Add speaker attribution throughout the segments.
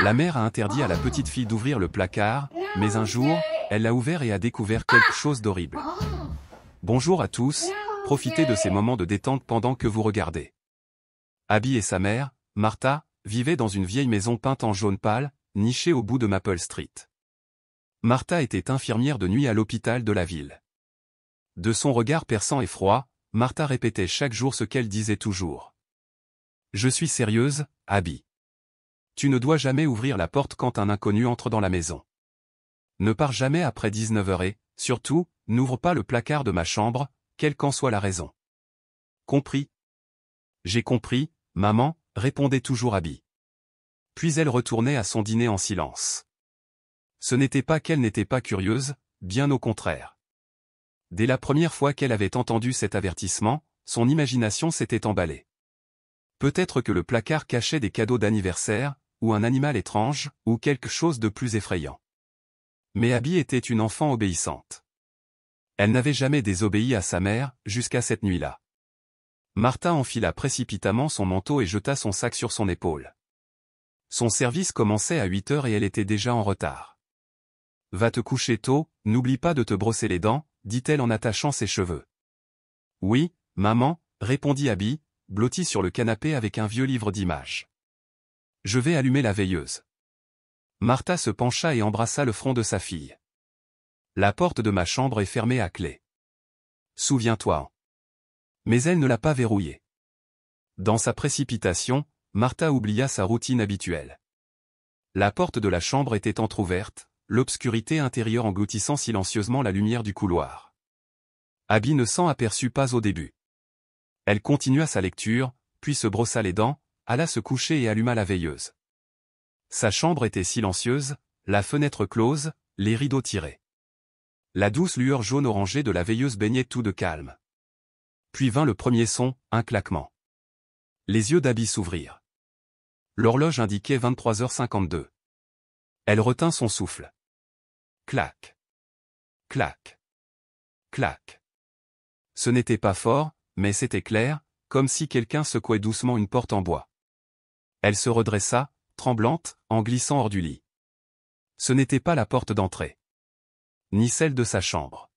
Speaker 1: La mère a interdit à la petite fille d'ouvrir le placard, mais un jour, elle l'a ouvert et a découvert quelque chose d'horrible. Bonjour à tous, profitez de ces moments de détente pendant que vous regardez. Abby et sa mère, Martha, vivaient dans une vieille maison peinte en jaune pâle, nichée au bout de Maple Street. Martha était infirmière de nuit à l'hôpital de la ville. De son regard perçant et froid, Martha répétait chaque jour ce qu'elle disait toujours. « Je suis sérieuse, Abby. Tu ne dois jamais ouvrir la porte quand un inconnu entre dans la maison. Ne pars jamais après 19h et, surtout, n'ouvre pas le placard de ma chambre, quelle qu'en soit la raison. » Compris? J'ai compris, maman, répondait toujours Abby. Puis elle retournait à son dîner en silence. Ce n'était pas qu'elle n'était pas curieuse, bien au contraire. Dès la première fois qu'elle avait entendu cet avertissement, son imagination s'était emballée. Peut-être que le placard cachait des cadeaux d'anniversaire, ou un animal étrange, ou quelque chose de plus effrayant. Mais Abby était une enfant obéissante. Elle n'avait jamais désobéi à sa mère, jusqu'à cette nuit-là. Martha enfila précipitamment son manteau et jeta son sac sur son épaule. Son service commençait à 8h et elle était déjà en retard. « Va te coucher tôt, n'oublie pas de te brosser les dents, » dit-elle en attachant ses cheveux. « Oui, maman, » répondit Abby, blottie sur le canapé avec un vieux livre d'images. « Je vais allumer la veilleuse. » Martha se pencha et embrassa le front de sa fille. « La porte de ma chambre est fermée à clé. Souviens-toi. » Mais elle ne l'a pas verrouillée. Dans sa précipitation, Martha oublia sa routine habituelle. La porte de la chambre était entr'ouverte, l'obscurité intérieure engloutissant silencieusement la lumière du couloir. Abby ne s'en aperçut pas au début. Elle continua sa lecture, puis se brossa les dents, alla se coucher et alluma la veilleuse. Sa chambre était silencieuse, la fenêtre close, les rideaux tirés. La douce lueur jaune-orangée de la veilleuse baignait tout de calme. Puis vint le premier son, un claquement. Les yeux d'Abby s'ouvrirent. L'horloge indiquait 23h52. Elle retint son souffle. Clac. Clac. Clac. Ce n'était pas fort, mais c'était clair, comme si quelqu'un secouait doucement une porte en bois. Elle se redressa, tremblante, en glissant hors du lit. Ce n'était pas la porte d'entrée. Ni celle de sa chambre.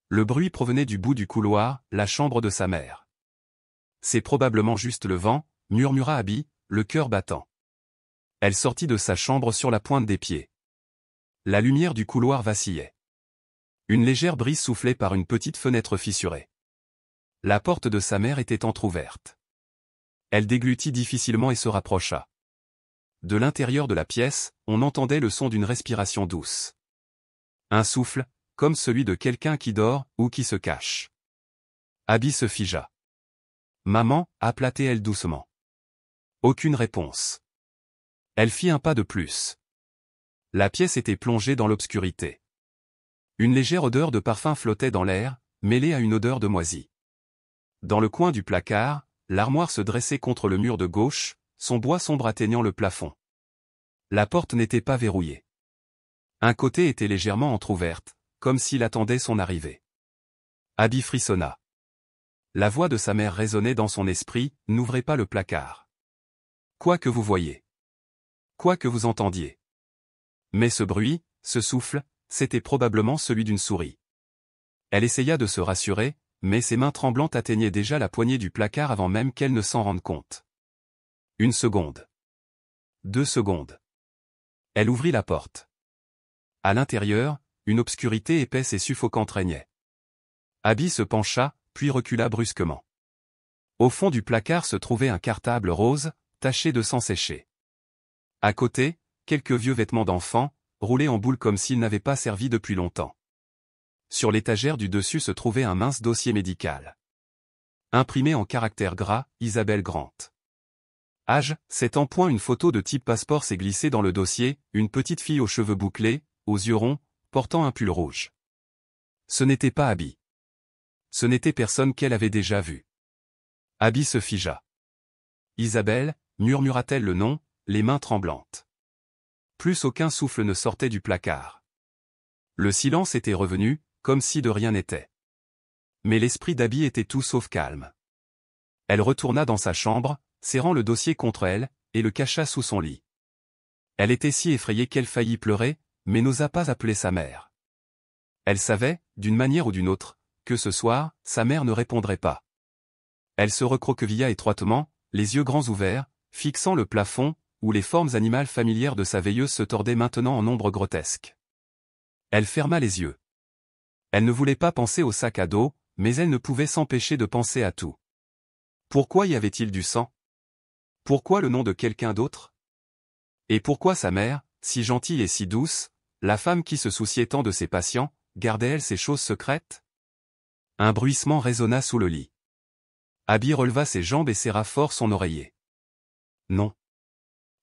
Speaker 1: Le bruit provenait du bout du couloir, la chambre de sa mère. C'est probablement juste le vent, murmura Abby, le cœur battant. Elle sortit de sa chambre sur la pointe des pieds. La lumière du couloir vacillait. Une légère brise soufflait par une petite fenêtre fissurée. La porte de sa mère était entr'ouverte. Elle déglutit difficilement et se rapprocha. De l'intérieur de la pièce, on entendait le son d'une respiration douce. Un souffle, comme celui de quelqu'un qui dort ou qui se cache. Abby se figea. « Maman » appela-t-elle doucement. Aucune réponse. Elle fit un pas de plus. La pièce était plongée dans l'obscurité. Une légère odeur de parfum flottait dans l'air, mêlée à une odeur de moisi. Dans le coin du placard, l'armoire se dressait contre le mur de gauche, son bois sombre atteignant le plafond. La porte n'était pas verrouillée. Un côté était légèrement entr'ouverte, comme s'il attendait son arrivée. Abby frissonna. La voix de sa mère résonnait dans son esprit, « N'ouvrez pas le placard. Quoi que vous voyiez. Quoi que vous entendiez. » Mais ce bruit, ce souffle, c'était probablement celui d'une souris. Elle essaya de se rassurer, mais ses mains tremblantes atteignaient déjà la poignée du placard avant même qu'elle ne s'en rende compte. 1 seconde. 2 secondes. Elle ouvrit la porte. À l'intérieur, une obscurité épaisse et suffocante régnait. Abby se pencha, puis recula brusquement. Au fond du placard se trouvait un cartable rose, taché de sang séché. À côté, quelques vieux vêtements d'enfant, roulés en boule comme s'ils n'avaient pas servi depuis longtemps. Sur l'étagère du dessus se trouvait un mince dossier médical. Imprimé en caractères gras, Isabelle Grant. Âge, 7 ans. Une photo de type passeport s'est glissée dans le dossier, une petite fille aux cheveux bouclés, aux yeux ronds, portant un pull rouge. Ce n'était pas Abby. Ce n'était personne qu'elle avait déjà vu. Abby se figea. Isabelle, murmura-t-elle le nom, les mains tremblantes. Plus aucun souffle ne sortait du placard. Le silence était revenu, comme si de rien n'était. Mais l'esprit d'Abby était tout sauf calme. Elle retourna dans sa chambre, serrant le dossier contre elle, et le cacha sous son lit. Elle était si effrayée qu'elle faillit pleurer, mais n'osa pas appeler sa mère. Elle savait, d'une manière ou d'une autre, que ce soir, sa mère ne répondrait pas. Elle se recroquevilla étroitement, les yeux grands ouverts, fixant le plafond, où les formes animales familières de sa veilleuse se tordaient maintenant en ombre grotesque. Elle ferma les yeux. Elle ne voulait pas penser au sac à dos, mais elle ne pouvait s'empêcher de penser à tout. Pourquoi y avait-il du sang? Pourquoi le nom de quelqu'un d'autre? Et pourquoi sa mère, si gentille et si douce, la femme qui se souciait tant de ses patients, gardait-elle ces choses secrètes? Un bruissement résonna sous le lit. Abby releva ses jambes et serra fort son oreiller. Non.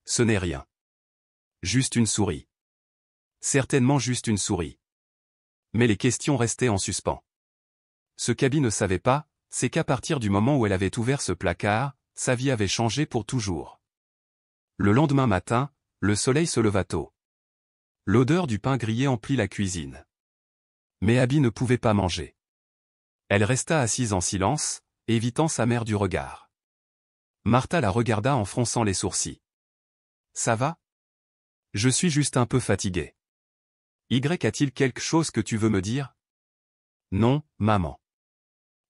Speaker 1: Ce n'est rien. Juste une souris. Certainement juste une souris. Mais les questions restaient en suspens. Ce qu'Abby ne savait pas, c'est qu'à partir du moment où elle avait ouvert ce placard, sa vie avait changé pour toujours. Le lendemain matin, le soleil se leva tôt. L'odeur du pain grillé emplit la cuisine. Mais Abby ne pouvait pas manger. Elle resta assise en silence, évitant sa mère du regard. Martha la regarda en fronçant les sourcils. « Ça va? Je suis juste un peu fatiguée. Y a-t-il quelque chose que tu veux me dire? » « Non, maman. »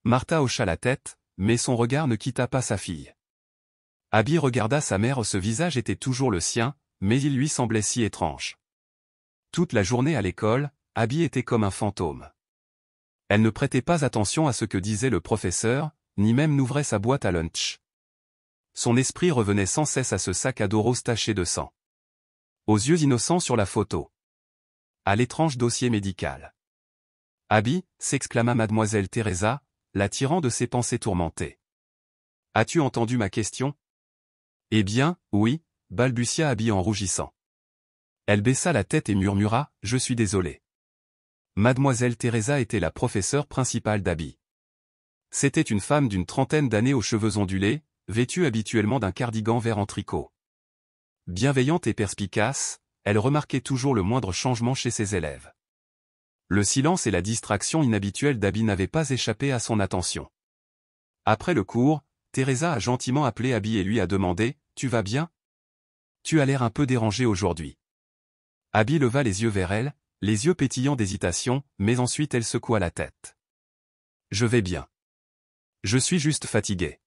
Speaker 1: Martha hocha la tête, mais son regard ne quitta pas sa fille. Abby regarda sa mère, ce visage était toujours le sien, mais il lui semblait si étrange. Toute la journée à l'école, Abby était comme un fantôme. Elle ne prêtait pas attention à ce que disait le professeur, ni même n'ouvrait sa boîte à lunch. Son esprit revenait sans cesse à ce sac à dos rose taché de sang. Aux yeux innocents sur la photo. À l'étrange dossier médical. « Abby » s'exclama mademoiselle Teresa, la tirant de ses pensées tourmentées. « As-tu entendu ma question? » « Eh bien, oui, » balbutia Abby en rougissant. Elle baissa la tête et murmura, « Je suis désolée. » Mademoiselle Teresa était la professeure principale d'Abby. C'était une femme d'une trentaine d'années aux cheveux ondulés, vêtue habituellement d'un cardigan vert en tricot. Bienveillante et perspicace, elle remarquait toujours le moindre changement chez ses élèves. Le silence et la distraction inhabituelle d'Abby n'avaient pas échappé à son attention. Après le cours, Teresa a gentiment appelé Abby et lui a demandé « Tu vas bien? Tu as l'air un peu dérangé aujourd'hui. » Abby leva les yeux vers elle, les yeux pétillants d'hésitation, mais ensuite elle secoua la tête. « Je vais bien. Je suis juste fatiguée. »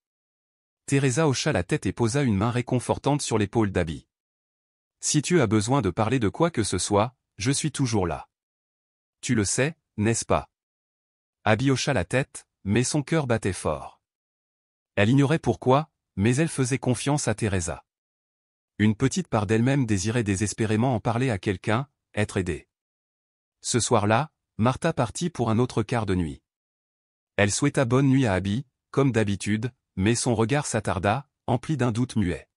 Speaker 1: Teresa hocha la tête et posa une main réconfortante sur l'épaule d'Abby. « Si tu as besoin de parler de quoi que ce soit, je suis toujours là. Tu le sais, n'est-ce pas? » Abby hocha la tête, mais son cœur battait fort. Elle ignorait pourquoi, mais elle faisait confiance à Teresa. Une petite part d'elle-même désirait désespérément en parler à quelqu'un, être aidée. Ce soir-là, Martha partit pour un autre quart de nuit. Elle souhaita bonne nuit à Abby, comme d'habitude, mais son regard s'attarda, empli d'un doute muet.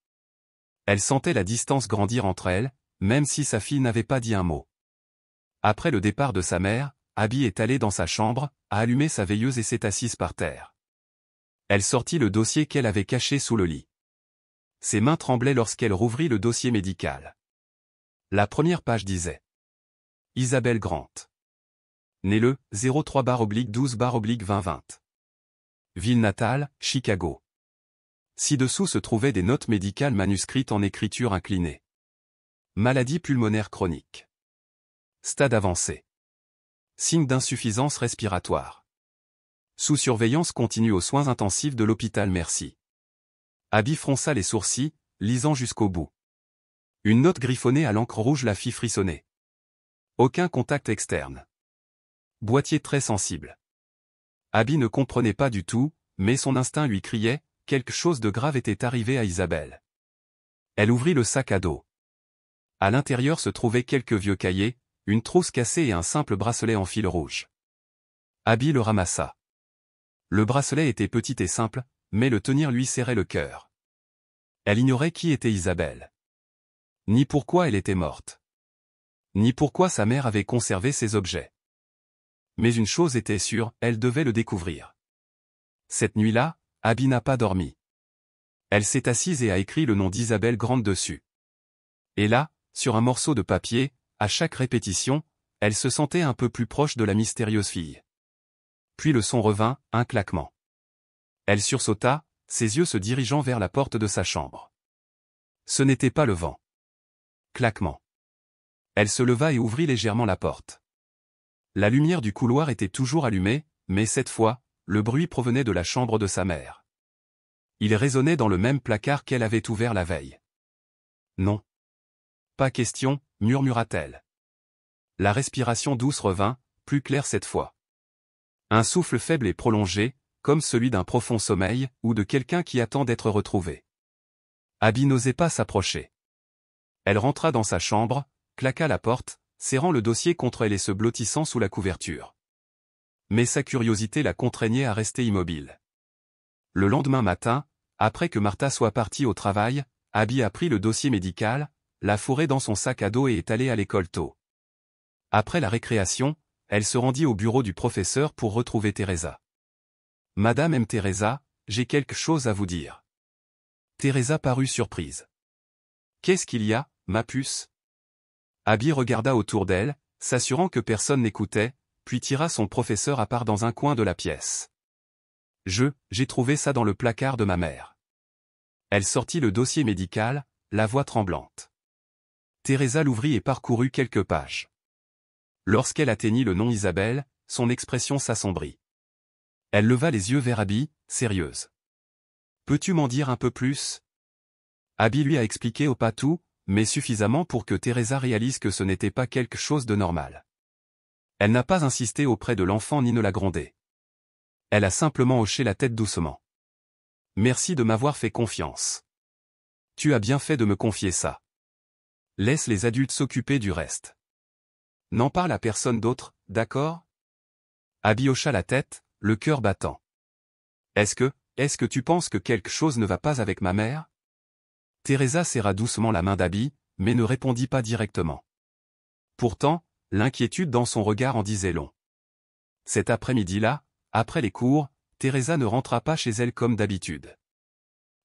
Speaker 1: Elle sentait la distance grandir entre elles, même si sa fille n'avait pas dit un mot. Après le départ de sa mère, Abby est allée dans sa chambre, a allumé sa veilleuse et s'est assise par terre. Elle sortit le dossier qu'elle avait caché sous le lit. Ses mains tremblaient lorsqu'elle rouvrit le dossier médical. La première page disait « Isabelle Grant. Née le 03/12/2020. Ville natale, Chicago. » Ci-dessous se trouvaient des notes médicales manuscrites en écriture inclinée. Maladie pulmonaire chronique. Stade avancé. Signe d'insuffisance respiratoire. Sous surveillance continue aux soins intensifs de l'hôpital Merci. Abby fronça les sourcils, lisant jusqu'au bout. Une note griffonnée à l'encre rouge la fit frissonner. Aucun contact externe. Boîtier très sensible. Abby ne comprenait pas du tout, mais son instinct lui criait, quelque chose de grave était arrivé à Isabelle. Elle ouvrit le sac à dos. À l'intérieur se trouvaient quelques vieux cahiers, une trousse cassée et un simple bracelet en fil rouge. Abby le ramassa. Le bracelet était petit et simple, mais le tenir lui serrait le cœur. Elle ignorait qui était Isabelle. Ni pourquoi elle était morte. Ni pourquoi sa mère avait conservé ces objets. Mais une chose était sûre, elle devait le découvrir. Cette nuit-là, Abby n'a pas dormi. Elle s'est assise et a écrit le nom d'Isabelle Grant dessus. Et là, sur un morceau de papier, à chaque répétition, elle se sentait un peu plus proche de la mystérieuse fille. Puis le son revint, un claquement. Elle sursauta, ses yeux se dirigeant vers la porte de sa chambre. Ce n'était pas le vent. claquement. Elle se leva et ouvrit légèrement la porte. La lumière du couloir était toujours allumée, mais cette fois, le bruit provenait de la chambre de sa mère. Il résonnait dans le même placard qu'elle avait ouvert la veille. Non. Pas question, murmura-t-elle. La respiration douce revint, plus claire cette fois. Un souffle faible et prolongé, comme celui d'un profond sommeil, ou de quelqu'un qui attend d'être retrouvé. Abby n'osait pas s'approcher. Elle rentra dans sa chambre, claqua la porte, serrant le dossier contre elle et se blottissant sous la couverture. Mais sa curiosité la contraignait à rester immobile. Le lendemain matin, après que Martha soit partie au travail, Abby a pris le dossier médical, l'a fourré dans son sac à dos et est allée à l'école tôt. Après la récréation, elle se rendit au bureau du professeur pour retrouver Teresa. « Madame M. Teresa, j'ai quelque chose à vous dire. » Teresa parut surprise. « Qu'est-ce qu'il y a, ma puce ?» Abby regarda autour d'elle, s'assurant que personne n'écoutait, puis tira son professeur à part dans un coin de la pièce. « J'ai trouvé ça dans le placard de ma mère. » Elle sortit le dossier médical, la voix tremblante. Teresa l'ouvrit et parcourut quelques pages. Lorsqu'elle atteignit le nom Isabelle, son expression s'assombrit. Elle leva les yeux vers Abby, sérieuse. « Peux-tu m'en dire un peu plus ?» Abby lui a expliqué au pas tout, mais suffisamment pour que Teresa réalise que ce n'était pas quelque chose de normal. Elle n'a pas insisté auprès de l'enfant ni ne l'a grondé. Elle a simplement hoché la tête doucement. « Merci de m'avoir fait confiance. Tu as bien fait de me confier ça. Laisse les adultes s'occuper du reste. N'en parle à personne d'autre, d'accord ?» Abby hocha la tête, le cœur battant. Est-ce que tu penses que quelque chose ne va pas avec ma mère ?» Teresa serra doucement la main d'Abby, mais ne répondit pas directement. Pourtant, l'inquiétude dans son regard en disait long. Cet après-midi-là, après les cours, Teresa ne rentra pas chez elle comme d'habitude.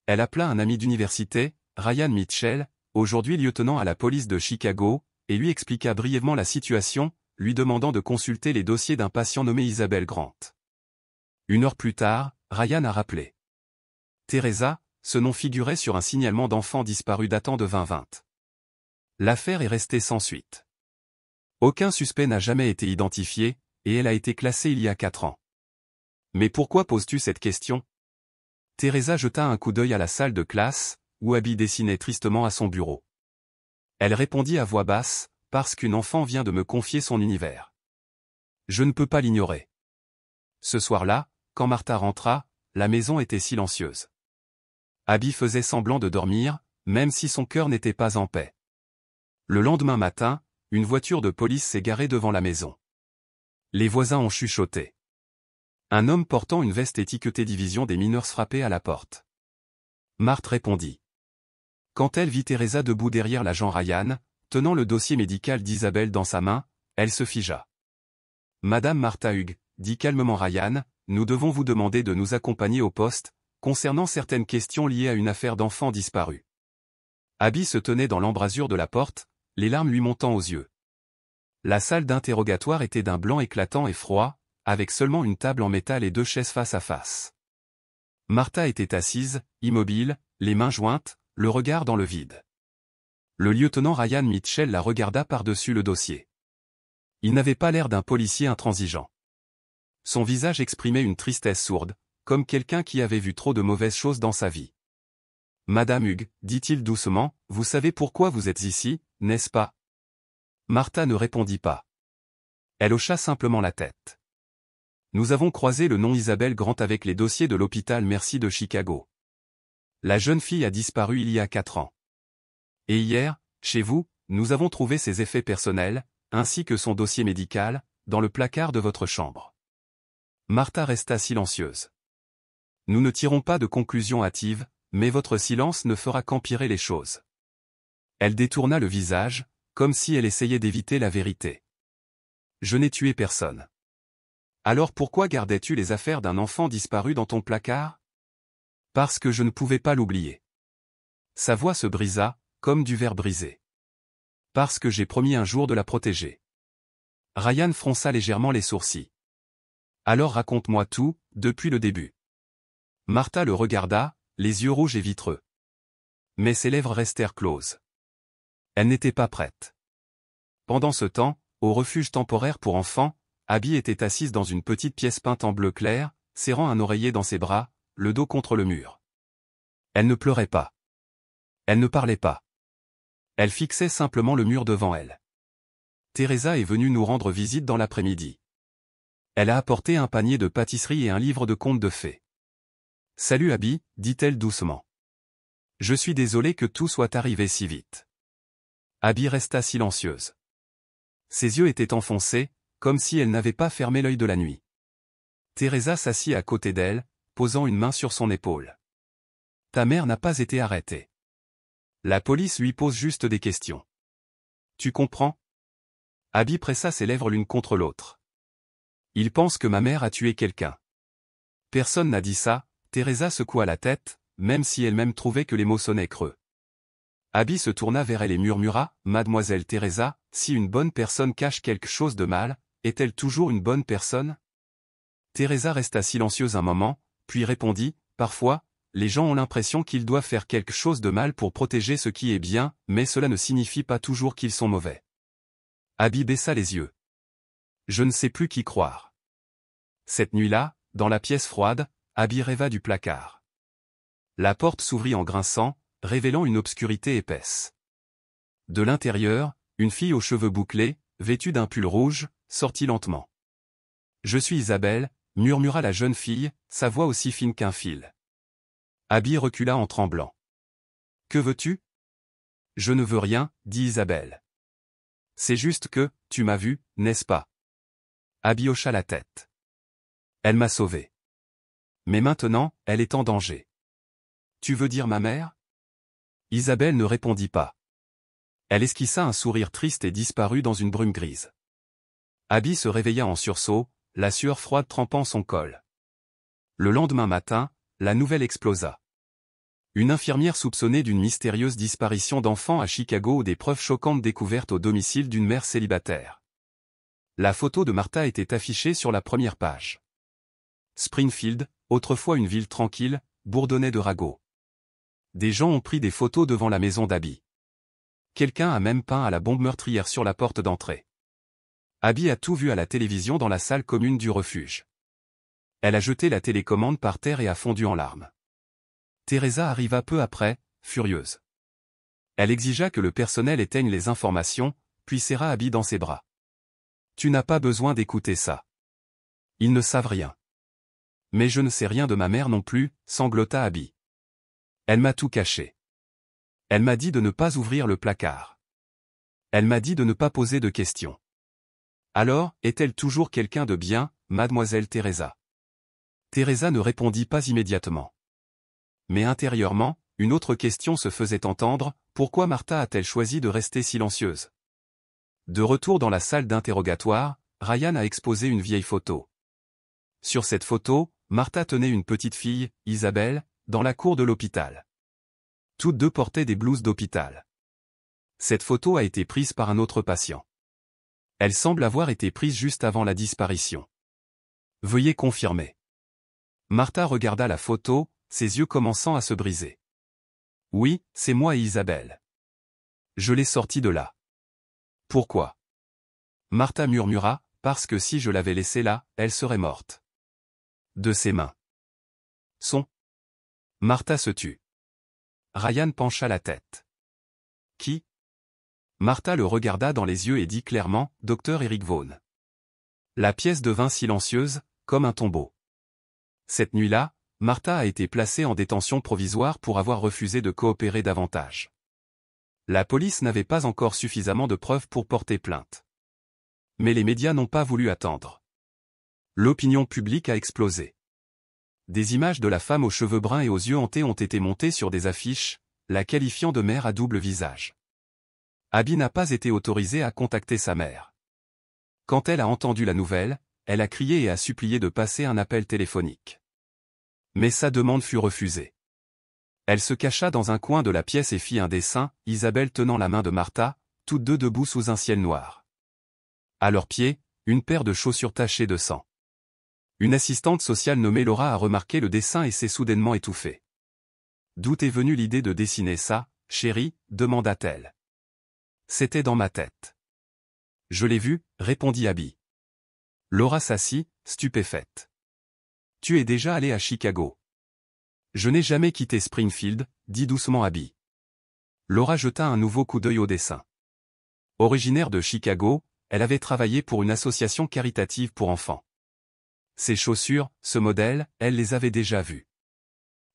Speaker 1: Elle appela un ami d'université, Ryan Mitchell, aujourd'hui lieutenant à la police de Chicago, et lui expliqua brièvement la situation, lui demandant de consulter les dossiers d'un patient nommé Isabelle Grant. 1 heure plus tard, Ryan a rappelé. Teresa, ce nom figurait sur un signalement d'enfant disparu datant de 2020. L'affaire est restée sans suite. Aucun suspect n'a jamais été identifié, et elle a été classée il y a 4 ans. Mais pourquoi poses-tu cette question ? Teresa jeta un coup d'œil à la salle de classe, où Abby dessinait tristement à son bureau. Elle répondit à voix basse, parce qu'une enfant vient de me confier son univers. Je ne peux pas l'ignorer. Ce soir-là, quand Martha rentra, la maison était silencieuse. Abby faisait semblant de dormir, même si son cœur n'était pas en paix. Le lendemain matin, une voiture de police s'est garée devant la maison. Les voisins ont chuchoté. Un homme portant une veste étiquetée division des mineurs frappait à la porte. Marthe répondit. Quand elle vit Teresa debout derrière l'agent Ryan, tenant le dossier médical d'Isabelle dans sa main, elle se figea. « Madame Martha Hughes, dit calmement Ryan, nous devons vous demander de nous accompagner au poste, concernant certaines questions liées à une affaire d'enfant disparu. » Abby se tenait dans l'embrasure de la porte, les larmes lui montant aux yeux. La salle d'interrogatoire était d'un blanc éclatant et froid, avec seulement une table en métal et 2 chaises face à face. Martha était assise, immobile, les mains jointes, le regard dans le vide. Le lieutenant Ryan Mitchell la regarda par-dessus le dossier. Il n'avait pas l'air d'un policier intransigeant. Son visage exprimait une tristesse sourde, comme quelqu'un qui avait vu trop de mauvaises choses dans sa vie. « Madame Hughes, dit-il doucement, vous savez pourquoi vous êtes ici, n'est-ce pas ?» Martha ne répondit pas. Elle hocha simplement la tête. « Nous avons croisé le nom Isabelle Grant avec les dossiers de l'hôpital Mercy de Chicago. La jeune fille a disparu il y a 4 ans. Et hier, chez vous, nous avons trouvé ses effets personnels, ainsi que son dossier médical, dans le placard de votre chambre. » Martha resta silencieuse. « Nous ne tirons pas de conclusions hâtives, mais votre silence ne fera qu'empirer les choses. » Elle détourna le visage, comme si elle essayait d'éviter la vérité. « Je n'ai tué personne. » Alors pourquoi gardais-tu les affaires d'un enfant disparu dans ton placard ? Parce que je ne pouvais pas l'oublier. Sa voix se brisa, comme du verre brisé. Parce que j'ai promis un jour de la protéger. Ryan fronça légèrement les sourcils. Alors raconte-moi tout, depuis le début. Martha le regarda, les yeux rouges et vitreux. Mais ses lèvres restèrent closes. Elle n'était pas prête. Pendant ce temps, au refuge temporaire pour enfants, Abby était assise dans une petite pièce peinte en bleu clair, serrant un oreiller dans ses bras, le dos contre le mur. Elle ne pleurait pas. Elle ne parlait pas. Elle fixait simplement le mur devant elle. Teresa est venue nous rendre visite dans l'après-midi. Elle a apporté un panier de pâtisserie et un livre de contes de fées. « Salut Abby » dit-elle doucement. « Je suis désolée que tout soit arrivé si vite. » Abby resta silencieuse. Ses yeux étaient enfoncés, comme si elle n'avait pas fermé l'œil de la nuit. Teresa s'assit à côté d'elle, posant une main sur son épaule. « Ta mère n'a pas été arrêtée. La police lui pose juste des questions. Tu comprends ?» Abby pressa ses lèvres l'une contre l'autre. « Il pense que ma mère a tué quelqu'un. » Personne n'a dit ça, Teresa secoua la tête, même si elle-même trouvait que les mots sonnaient creux. Abby se tourna vers elle et murmura, « Mademoiselle Teresa, si une bonne personne cache quelque chose de mal, est-elle toujours une bonne personne ?» Teresa resta silencieuse un moment, puis répondit, « Parfois, les gens ont l'impression qu'ils doivent faire quelque chose de mal pour protéger ce qui est bien, mais cela ne signifie pas toujours qu'ils sont mauvais. » Abby baissa les yeux. Je ne sais plus qui croire. Cette nuit-là, dans la pièce froide, Abby rêva du placard. La porte s'ouvrit en grinçant, révélant une obscurité épaisse. De l'intérieur, une fille aux cheveux bouclés, vêtue d'un pull rouge, sortit lentement. « Je suis Isabelle » murmura la jeune fille, sa voix aussi fine qu'un fil. Abby recula en tremblant. « Que veux-tu » ? « Je ne veux rien, » dit Isabelle. « C'est juste que, tu m'as vu, n'est-ce pas ?» Abby hocha la tête. « Elle m'a sauvé. Mais maintenant, elle est en danger. »« Tu veux dire ma mère ?» Isabelle ne répondit pas. Elle esquissa un sourire triste et disparut dans une brume grise. Abby se réveilla en sursaut, la sueur froide trempant son col. Le lendemain matin, la nouvelle explosa. Une infirmière soupçonnée d'une mystérieuse disparition d'enfants à Chicago ou des preuves choquantes découvertes au domicile d'une mère célibataire. La photo de Martha était affichée sur la première page. Springfield, autrefois une ville tranquille, bourdonnait de ragots. Des gens ont pris des photos devant la maison d'Abby. Quelqu'un a même peint à la bombe meurtrière sur la porte d'entrée. Abby a tout vu à la télévision dans la salle commune du refuge. Elle a jeté la télécommande par terre et a fondu en larmes. Teresa arriva peu après, furieuse. Elle exigea que le personnel éteigne les informations, puis serra Abby dans ses bras. « Tu n'as pas besoin d'écouter ça. Ils ne savent rien. »« Mais je ne sais rien de ma mère non plus, » sanglota Abby. « Elle m'a tout caché. Elle m'a dit de ne pas ouvrir le placard. Elle m'a dit de ne pas poser de questions. Alors, est-elle toujours quelqu'un de bien, mademoiselle Teresa ?» Teresa ne répondit pas immédiatement. Mais intérieurement, une autre question se faisait entendre, pourquoi Martha a-t-elle choisi de rester silencieuse? De retour dans la salle d'interrogatoire, Ryan a exposé une vieille photo. Sur cette photo, Martha tenait une petite fille, Isabelle, dans la cour de l'hôpital. Toutes deux portaient des blouses d'hôpital. Cette photo a été prise par un autre patient. Elle semble avoir été prise juste avant la disparition. Veuillez confirmer. Martha regarda la photo, ses yeux commençant à se briser. Oui, c'est moi et Isabelle. Je l'ai sortie de là. Pourquoi? Martha murmura, parce que si je l'avais laissée là, elle serait morte. De ses mains. Martha se tut. Ryan pencha la tête. Qui? Martha le regarda dans les yeux et dit clairement, Dr Eric Vaughn. La pièce devint silencieuse, comme un tombeau. Cette nuit-là, Martha a été placée en détention provisoire pour avoir refusé de coopérer davantage. La police n'avait pas encore suffisamment de preuves pour porter plainte. Mais les médias n'ont pas voulu attendre. L'opinion publique a explosé. Des images de la femme aux cheveux bruns et aux yeux hantés ont été montées sur des affiches, la qualifiant de mère à double visage. Abby n'a pas été autorisée à contacter sa mère. Quand elle a entendu la nouvelle, elle a crié et a supplié de passer un appel téléphonique. Mais sa demande fut refusée. Elle se cacha dans un coin de la pièce et fit un dessin, Isabelle tenant la main de Martha, toutes deux debout sous un ciel noir. À leurs pieds, une paire de chaussures tachées de sang. Une assistante sociale nommée Laura a remarqué le dessin et s'est soudainement étouffée. D'où est venue l'idée de dessiner ça, chérie, demanda-t-elle. C'était dans ma tête. Je l'ai vu, répondit Abby. Laura s'assit, stupéfaite. Tu es déjà allé à Chicago. Je n'ai jamais quitté Springfield, dit doucement Abby. Laura jeta un nouveau coup d'œil au dessin. Originaire de Chicago, elle avait travaillé pour une association caritative pour enfants. Ces chaussures, ce modèle, elle les avait déjà vues.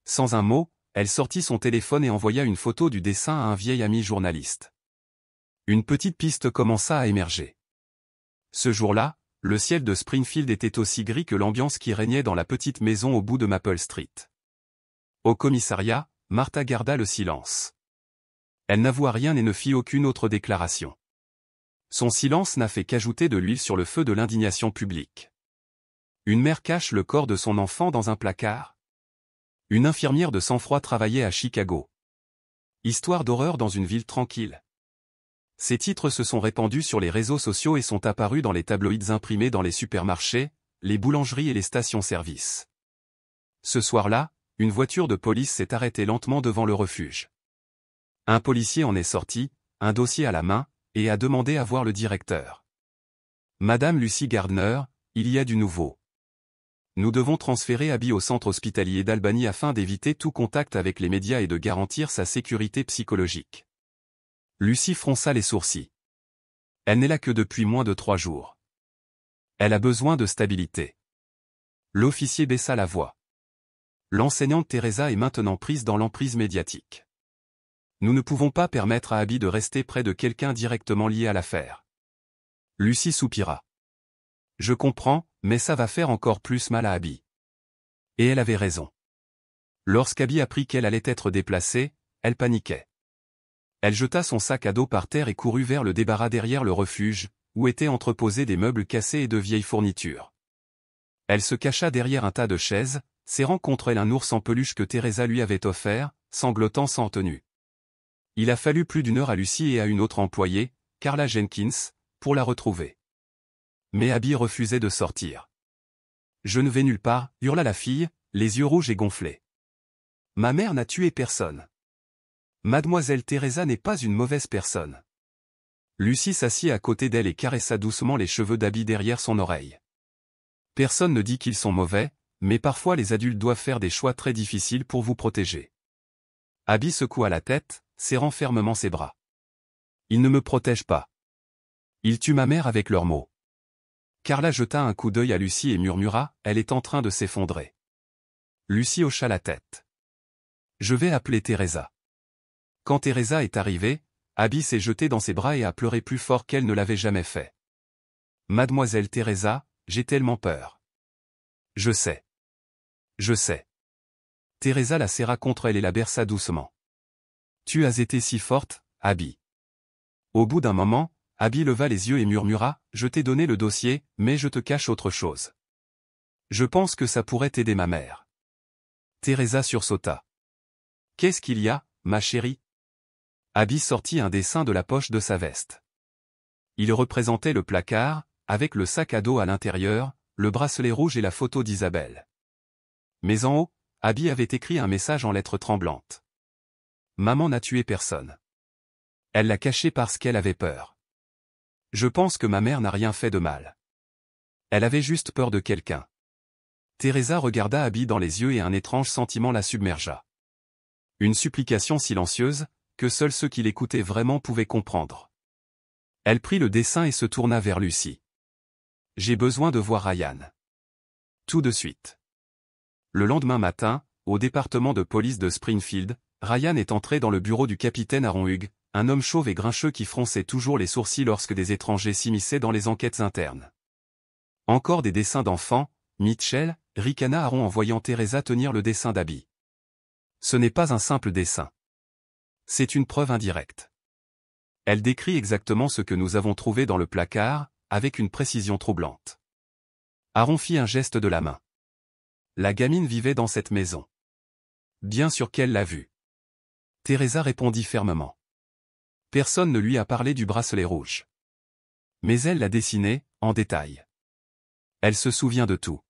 Speaker 1: Sans un mot, elle sortit son téléphone et envoya une photo du dessin à un vieil ami journaliste. Une petite piste commença à émerger. Ce jour-là, le ciel de Springfield était aussi gris que l'ambiance qui régnait dans la petite maison au bout de Maple Street. Au commissariat, Martha garda le silence. Elle n'avoua rien et ne fit aucune autre déclaration. Son silence n'a fait qu'ajouter de l'huile sur le feu de l'indignation publique. Une mère cache le corps de son enfant dans un placard. Une infirmière de sang-froid travaillait à Chicago. Histoire d'horreur dans une ville tranquille. Ces titres se sont répandus sur les réseaux sociaux et sont apparus dans les tabloïds imprimés dans les supermarchés, les boulangeries et les stations-service. Ce soir-là, une voiture de police s'est arrêtée lentement devant le refuge. Un policier en est sorti, un dossier à la main, et a demandé à voir le directeur. Madame Lucy Gardner, il y a du nouveau. Nous devons transférer Abby au centre hospitalier d'Albany afin d'éviter tout contact avec les médias et de garantir sa sécurité psychologique. Lucy fronça les sourcils. Elle n'est là que depuis moins de 3 jours. Elle a besoin de stabilité. L'officier baissa la voix. L'enseignante Teresa est maintenant prise dans l'emprise médiatique. Nous ne pouvons pas permettre à Abby de rester près de quelqu'un directement lié à l'affaire. Lucy soupira. Je comprends, mais ça va faire encore plus mal à Abby. Et elle avait raison. Lorsqu'Abby apprit qu'elle allait être déplacée, elle paniquait. Elle jeta son sac à dos par terre et courut vers le débarras derrière le refuge, où étaient entreposés des meubles cassés et de vieilles fournitures. Elle se cacha derrière un tas de chaises, serrant contre elle un ours en peluche que Teresa lui avait offert, sanglotant sans tenue. Il a fallu plus d'1 heure à Lucy et à une autre employée, Carla Jenkins, pour la retrouver. Mais Abby refusait de sortir. Je ne vais nulle part, hurla la fille, les yeux rouges et gonflés. Ma mère n'a tué personne. Mademoiselle Teresa n'est pas une mauvaise personne. Lucy s'assit à côté d'elle et caressa doucement les cheveux d'Abby derrière son oreille. Personne ne dit qu'ils sont mauvais, mais parfois les adultes doivent faire des choix très difficiles pour vous protéger. Abby secoua la tête, serrant fermement ses bras. Ils ne me protègent pas. Ils tuent ma mère avec leurs mots. Carla jeta un coup d'œil à Lucy et murmura, elle est en train de s'effondrer. Lucy hocha la tête. Je vais appeler Teresa. Quand Teresa est arrivée, Abby s'est jetée dans ses bras et a pleuré plus fort qu'elle ne l'avait jamais fait. Mademoiselle Teresa, j'ai tellement peur. Je sais. Je sais. Teresa la serra contre elle et la berça doucement. Tu as été si forte, Abby. Au bout d'un moment, Abby leva les yeux et murmura, je t'ai donné le dossier, mais je te cache autre chose. Je pense que ça pourrait aider ma mère. Teresa sursauta. Qu'est-ce qu'il y a, ma chérie? Abby sortit un dessin de la poche de sa veste. Il représentait le placard, avec le sac à dos à l'intérieur, le bracelet rouge et la photo d'Isabelle. Mais en haut, Abby avait écrit un message en lettres tremblantes. Maman n'a tué personne. Elle l'a caché parce qu'elle avait peur. Je pense que ma mère n'a rien fait de mal. Elle avait juste peur de quelqu'un. Teresa regarda Abby dans les yeux et un étrange sentiment la submergea. Une supplication silencieuse, que seuls ceux qui l'écoutaient vraiment pouvaient comprendre. Elle prit le dessin et se tourna vers Lucy. J'ai besoin de voir Ryan. Tout de suite. Le lendemain matin, au département de police de Springfield, Ryan est entré dans le bureau du capitaine Aaron Hughes, un homme chauve et grincheux qui fronçait toujours les sourcils lorsque des étrangers s'immisçaient dans les enquêtes internes. Encore des dessins d'enfants, Mitchell, ricana Aaron en voyant Teresa tenir le dessin d'Abby. Ce n'est pas un simple dessin. C'est une preuve indirecte. Elle décrit exactement ce que nous avons trouvé dans le placard, avec une précision troublante. Aaron fit un geste de la main. La gamine vivait dans cette maison. Bien sûr qu'elle l'a vue. Teresa répondit fermement. Personne ne lui a parlé du bracelet rouge. Mais elle l'a dessiné, en détail. Elle se souvient de tout.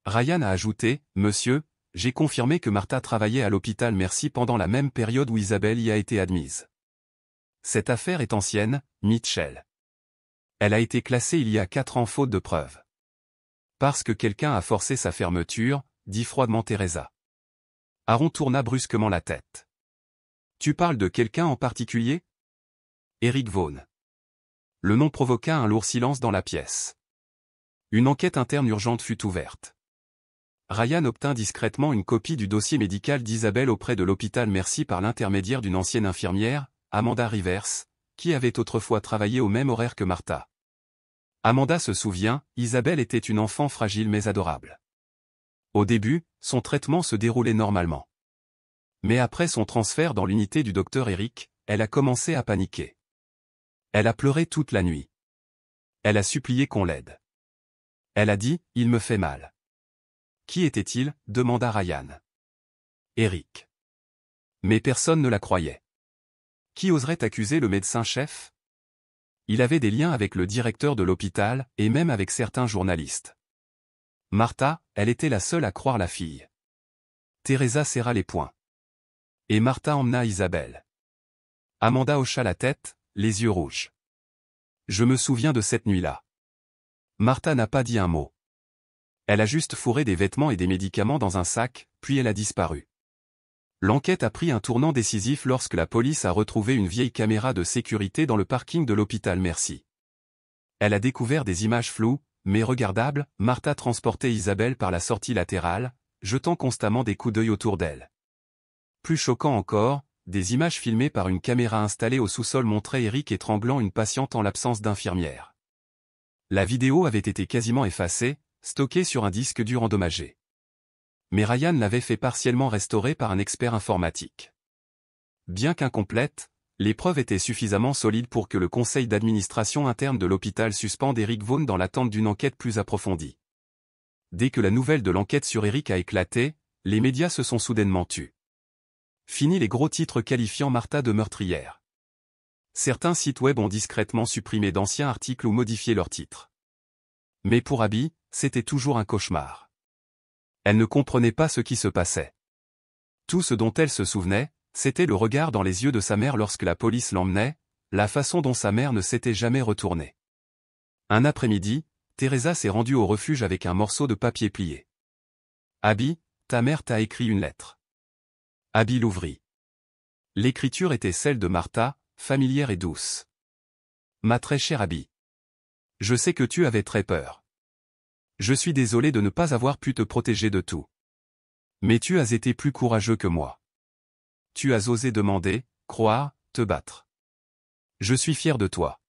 Speaker 1: Ryan a ajouté, Monsieur, j'ai confirmé que Martha travaillait à l'hôpital Merci pendant la même période où Isabelle y a été admise. Cette affaire est ancienne, Mitchell. Elle a été classée il y a 4 ans faute de preuves. Parce que quelqu'un a forcé sa fermeture, dit froidement Teresa. Aaron tourna brusquement la tête. Tu parles de quelqu'un en particulier? Eric Vaughn. Le nom provoqua un lourd silence dans la pièce. Une enquête interne urgente fut ouverte. Ryan obtint discrètement une copie du dossier médical d'Isabelle auprès de l'hôpital Mercy par l'intermédiaire d'une ancienne infirmière, Amanda Rivers, qui avait autrefois travaillé au même horaire que Martha. Amanda se souvient, Isabelle était une enfant fragile mais adorable. Au début, son traitement se déroulait normalement. Mais après son transfert dans l'unité du docteur Eric, elle a commencé à paniquer. Elle a pleuré toute la nuit. Elle a supplié qu'on l'aide. Elle a dit, il me fait mal. Qui était-il? Demanda Ryan. Eric. Mais personne ne la croyait. Qui oserait accuser le médecin-chef? Il avait des liens avec le directeur de l'hôpital, et même avec certains journalistes. Martha, elle était la seule à croire la fille. Teresa serra les poings. Et Martha emmena Isabelle. Amanda hocha la tête, les yeux rouges. Je me souviens de cette nuit-là. Martha n'a pas dit un mot. Elle a juste fourré des vêtements et des médicaments dans un sac, puis elle a disparu. L'enquête a pris un tournant décisif lorsque la police a retrouvé une vieille caméra de sécurité dans le parking de l'hôpital Mercy. Elle a découvert des images floues, mais regardables. Martha transportait Isabelle par la sortie latérale, jetant constamment des coups d'œil autour d'elle. Plus choquant encore, des images filmées par une caméra installée au sous-sol montraient Eric étranglant une patiente en l'absence d'infirmière. La vidéo avait été quasiment effacée, stockée sur un disque dur endommagé. Mais Ryan l'avait fait partiellement restaurer par un expert informatique. Bien qu'incomplète, les preuves étaient suffisamment solides pour que le conseil d'administration interne de l'hôpital suspende Eric Vaughn dans l'attente d'une enquête plus approfondie. Dès que la nouvelle de l'enquête sur Eric a éclaté, les médias se sont soudainement tus. Fini les gros titres qualifiant Martha de meurtrière. Certains sites web ont discrètement supprimé d'anciens articles ou modifié leurs titres. Mais pour Abby, c'était toujours un cauchemar. Elle ne comprenait pas ce qui se passait. Tout ce dont elle se souvenait, c'était le regard dans les yeux de sa mère lorsque la police l'emmenait, la façon dont sa mère ne s'était jamais retournée. Un après-midi, Teresa s'est rendue au refuge avec un morceau de papier plié. « Abby, ta mère t'a écrit une lettre. » Abby l'ouvrit. L'écriture était celle de Martha, familière et douce. « Ma très chère Abby. Je sais que tu avais très peur. Je suis désolé de ne pas avoir pu te protéger de tout. Mais tu as été plus courageux que moi. Tu as osé demander, croire, te battre. Je suis fier de toi.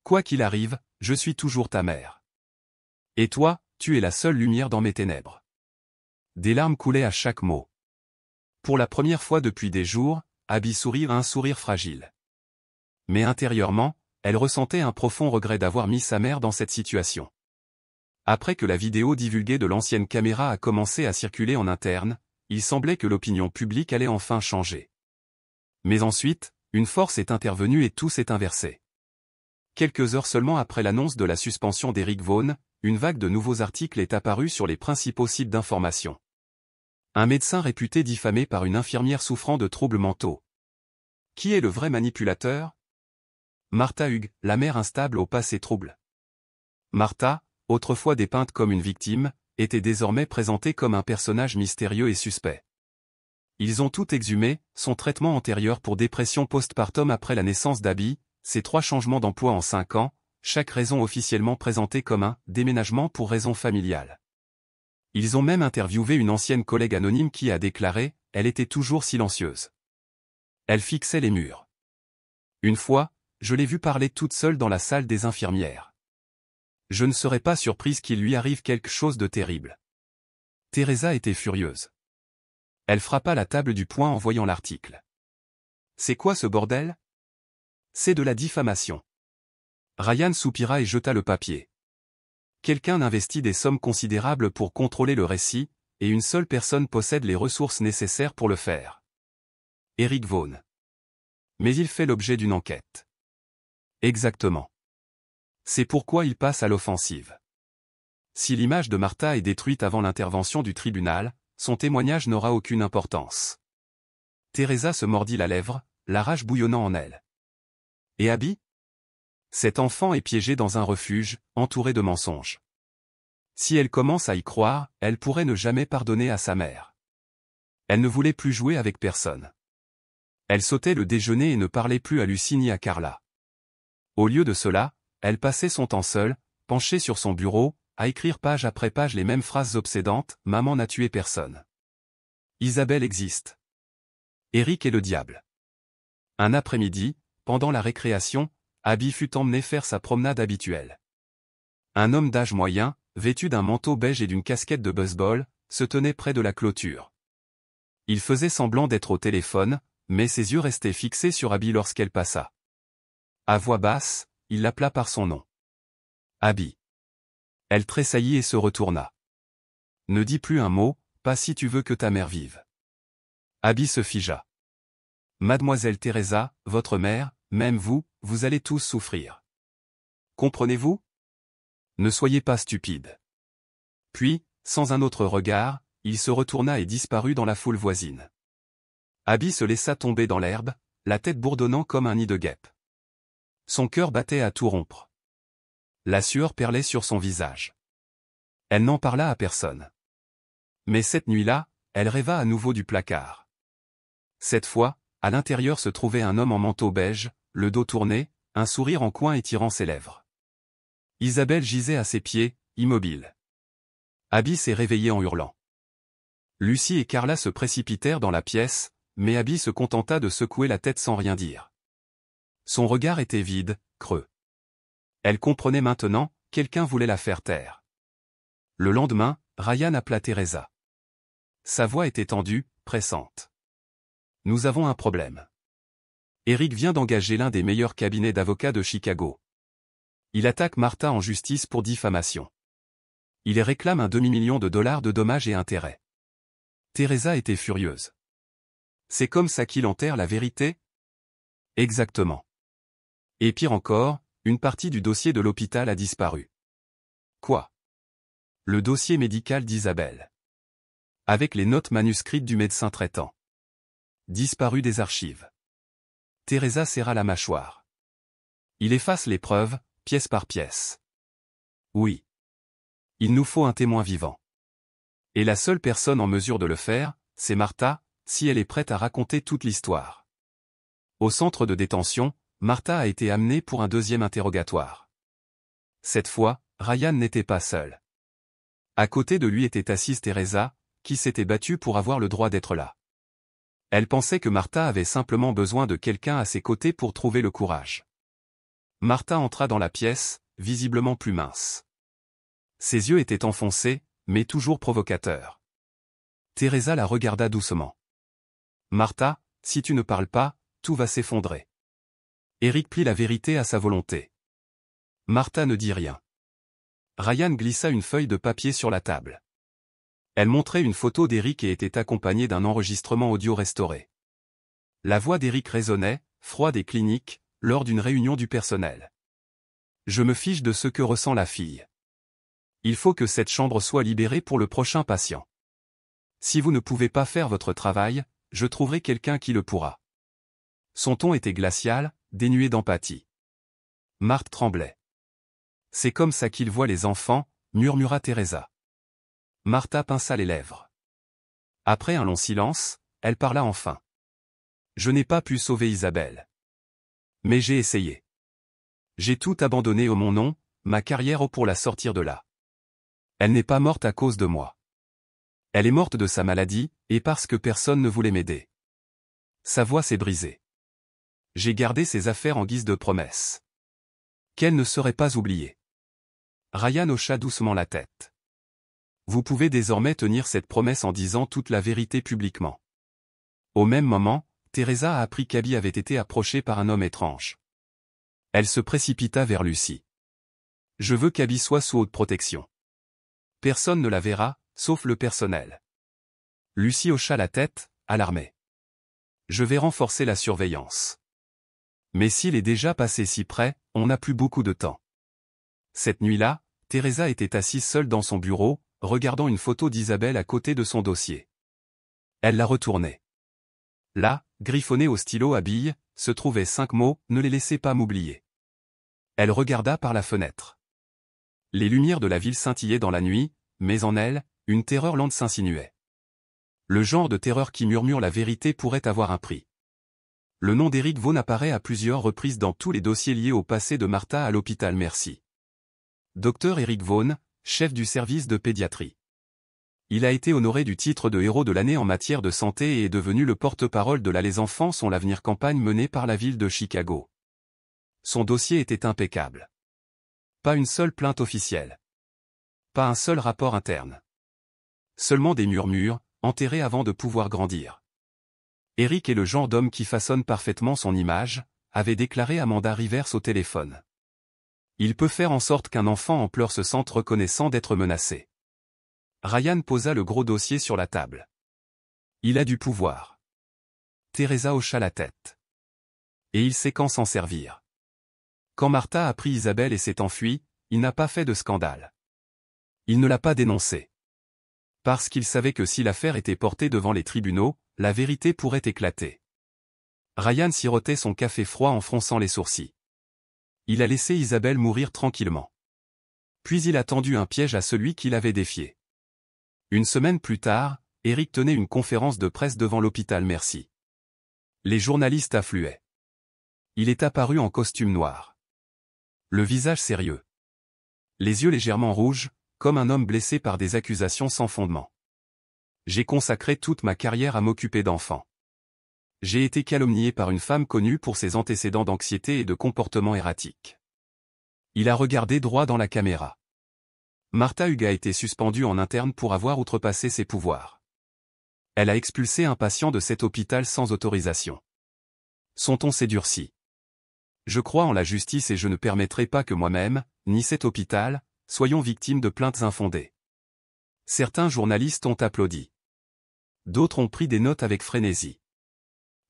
Speaker 1: Quoi qu'il arrive, je suis toujours ta mère. Et toi, tu es la seule lumière dans mes ténèbres. » Des larmes coulaient à chaque mot. Pour la première fois depuis des jours, Abby sourit un sourire fragile. Mais intérieurement, elle ressentait un profond regret d'avoir mis sa mère dans cette situation. Après que la vidéo divulguée de l'ancienne caméra a commencé à circuler en interne, il semblait que l'opinion publique allait enfin changer. Mais ensuite, une force est intervenue et tout s'est inversé. Quelques heures seulement après l'annonce de la suspension d'Eric Vaughn, une vague de nouveaux articles est apparue sur les principaux sites d'information. Un médecin réputé diffamé par une infirmière souffrant de troubles mentaux. Qui est le vrai manipulateur? Martha Hughes, la mère instable au passé trouble. Martha, autrefois dépeinte comme une victime, était désormais présentée comme un personnage mystérieux et suspect. Ils ont tout exhumé, son traitement antérieur pour dépression postpartum après la naissance d'Abby, ses 3 changements d'emploi en 5 ans, chaque raison officiellement présentée comme un « déménagement pour raison familiale ». Ils ont même interviewé une ancienne collègue anonyme qui a déclaré « Elle était toujours silencieuse. Elle fixait les murs. Une fois, je l'ai vue parler toute seule dans la salle des infirmières. Je ne serais pas surprise qu'il lui arrive quelque chose de terrible. » Teresa était furieuse. Elle frappa la table du poing en voyant l'article. « C'est quoi ce bordel? C'est de la diffamation. » Ryan soupira et jeta le papier. Quelqu'un investit des sommes considérables pour contrôler le récit, et une seule personne possède les ressources nécessaires pour le faire. Eric Vaughn. Mais il fait l'objet d'une enquête. Exactement. C'est pourquoi il passe à l'offensive. Si l'image de Martha est détruite avant l'intervention du tribunal, son témoignage n'aura aucune importance. Teresa se mordit la lèvre, la rage bouillonnant en elle. Et Abby? Cet enfant est piégé dans un refuge, entouré de mensonges. Si elle commence à y croire, elle pourrait ne jamais pardonner à sa mère. Elle ne voulait plus jouer avec personne. Elle sautait le déjeuner et ne parlait plus à Lucie ni à Carla. Au lieu de cela, elle passait son temps seule, penchée sur son bureau, à écrire page après page les mêmes phrases obsédantes, « Maman n'a tué personne. Isabelle existe. Eric est le diable. » Un après-midi, pendant la récréation, Abby fut emmenée faire sa promenade habituelle. Un homme d'âge moyen, vêtu d'un manteau beige et d'une casquette de baseball, se tenait près de la clôture. Il faisait semblant d'être au téléphone, mais ses yeux restaient fixés sur Abby lorsqu'elle passa. À voix basse, il l'appela par son nom. Abby. Elle tressaillit et se retourna. Ne dis plus un mot, pas si tu veux que ta mère vive. Abby se figea. Mademoiselle Teresa, votre mère, même vous, vous allez tous souffrir. Comprenez-vous? Ne soyez pas stupide. Puis, sans un autre regard, il se retourna et disparut dans la foule voisine. Abby se laissa tomber dans l'herbe, la tête bourdonnant comme un nid de guêpe. Son cœur battait à tout rompre. La sueur perlait sur son visage. Elle n'en parla à personne. Mais cette nuit-là, elle rêva à nouveau du placard. Cette fois, à l'intérieur se trouvait un homme en manteau beige, le dos tourné, un sourire en coin étirant ses lèvres. Isabelle gisait à ses pieds, immobile. Abby s'est réveillée en hurlant. Lucie et Carla se précipitèrent dans la pièce, mais Abby se contenta de secouer la tête sans rien dire. Son regard était vide, creux. Elle comprenait maintenant, quelqu'un voulait la faire taire. Le lendemain, Ryan appela Teresa. Sa voix était tendue, pressante. Nous avons un problème. Eric vient d'engager l'un des meilleurs cabinets d'avocats de Chicago. Il attaque Martha en justice pour diffamation. Il réclame un demi-million de dollars de dommages et intérêts. Teresa était furieuse. C'est comme ça qu'il enterre la vérité? Exactement. Et pire encore, une partie du dossier de l'hôpital a disparu. Quoi? Le dossier médical d'Isabelle. Avec les notes manuscrites du médecin traitant. Disparu des archives. Teresa serra la mâchoire. Il efface les preuves, pièce par pièce. Oui. Il nous faut un témoin vivant. Et la seule personne en mesure de le faire, c'est Martha, si elle est prête à raconter toute l'histoire. Au centre de détention, Martha a été amenée pour un deuxième interrogatoire. Cette fois, Ryan n'était pas seul. À côté de lui était assise Teresa, qui s'était battue pour avoir le droit d'être là. Elle pensait que Martha avait simplement besoin de quelqu'un à ses côtés pour trouver le courage. Martha entra dans la pièce, visiblement plus mince. Ses yeux étaient enfoncés, mais toujours provocateurs. Teresa la regarda doucement. Martha, si tu ne parles pas, tout va s'effondrer. Eric plie la vérité à sa volonté. Martha ne dit rien. Ryan glissa une feuille de papier sur la table. Elle montrait une photo d'Eric et était accompagnée d'un enregistrement audio restauré. La voix d'Eric résonnait, froide et clinique, lors d'une réunion du personnel. Je me fiche de ce que ressent la fille. Il faut que cette chambre soit libérée pour le prochain patient. Si vous ne pouvez pas faire votre travail, je trouverai quelqu'un qui le pourra. Son ton était glacial, dénué d'empathie. Marthe tremblait. C'est comme ça qu'il voit les enfants, murmura Teresa. Martha pinça les lèvres. Après un long silence, elle parla enfin. Je n'ai pas pu sauver Isabelle. Mais j'ai essayé. J'ai tout abandonné au mon nom, ma carrière pour la sortir de là. Elle n'est pas morte à cause de moi. Elle est morte de sa maladie, et parce que personne ne voulait m'aider. Sa voix s'est brisée. J'ai gardé ses affaires en guise de promesse. Qu'elle ne serait pas oubliée. Ryan hocha doucement la tête. Vous pouvez désormais tenir cette promesse en disant toute la vérité publiquement. Au même moment, Teresa a appris qu'Abby avait été approchée par un homme étrange. Elle se précipita vers Lucie. Je veux qu'Abby soit sous haute protection. Personne ne la verra, sauf le personnel. Lucie hocha la tête, alarmée. Je vais renforcer la surveillance. Mais s'il est déjà passé si près, on n'a plus beaucoup de temps. Cette nuit-là, Teresa était assise seule dans son bureau, regardant une photo d'Isabelle à côté de son dossier. Elle la retournait. Là, griffonnée au stylo à billes, se trouvaient 5 mots, ne les laissez pas m'oublier. Elle regarda par la fenêtre. Les lumières de la ville scintillaient dans la nuit, mais en elle, une terreur lente s'insinuait. Le genre de terreur qui murmure la vérité pourrait avoir un prix. Le nom d'Eric Vaughan apparaît à plusieurs reprises dans tous les dossiers liés au passé de Martha à l'hôpital Mercy. Dr Eric Vaughan, chef du service de pédiatrie. Il a été honoré du titre de héros de l'année en matière de santé et est devenu le porte-parole de la Les enfants sont l'avenir campagne menée par la ville de Chicago. Son dossier était impeccable. Pas une seule plainte officielle. Pas un seul rapport interne. Seulement des murmures, enterrés avant de pouvoir grandir. Eric est le genre d'homme qui façonne parfaitement son image, avait déclaré Amanda Rivers au téléphone. Il peut faire en sorte qu'un enfant en pleurs se sente reconnaissant d'être menacé. Ryan posa le gros dossier sur la table. Il a du pouvoir. Teresa hocha la tête. Et il sait quand s'en servir. Quand Martha a pris Isabelle et s'est enfuie, il n'a pas fait de scandale. Il ne l'a pas dénoncé. Parce qu'il savait que si l'affaire était portée devant les tribunaux, la vérité pourrait éclater. Ryan sirotait son café froid en fronçant les sourcils. Il a laissé Isabelle mourir tranquillement. Puis il a tendu un piège à celui qui l'avait défié. Une semaine plus tard, Eric tenait une conférence de presse devant l'hôpital Mercy. Les journalistes affluaient. Il est apparu en costume noir. Le visage sérieux. Les yeux légèrement rouges, comme un homme blessé par des accusations sans fondement. J'ai consacré toute ma carrière à m'occuper d'enfants. J'ai été calomnié par une femme connue pour ses antécédents d'anxiété et de comportement erratique. Il a regardé droit dans la caméra. Martha Hughes a été suspendue en interne pour avoir outrepassé ses pouvoirs. Elle a expulsé un patient de cet hôpital sans autorisation. Son ton s'est durci. Je crois en la justice et je ne permettrai pas que moi-même, ni cet hôpital, soyons victimes de plaintes infondées. Certains journalistes ont applaudi. D'autres ont pris des notes avec frénésie.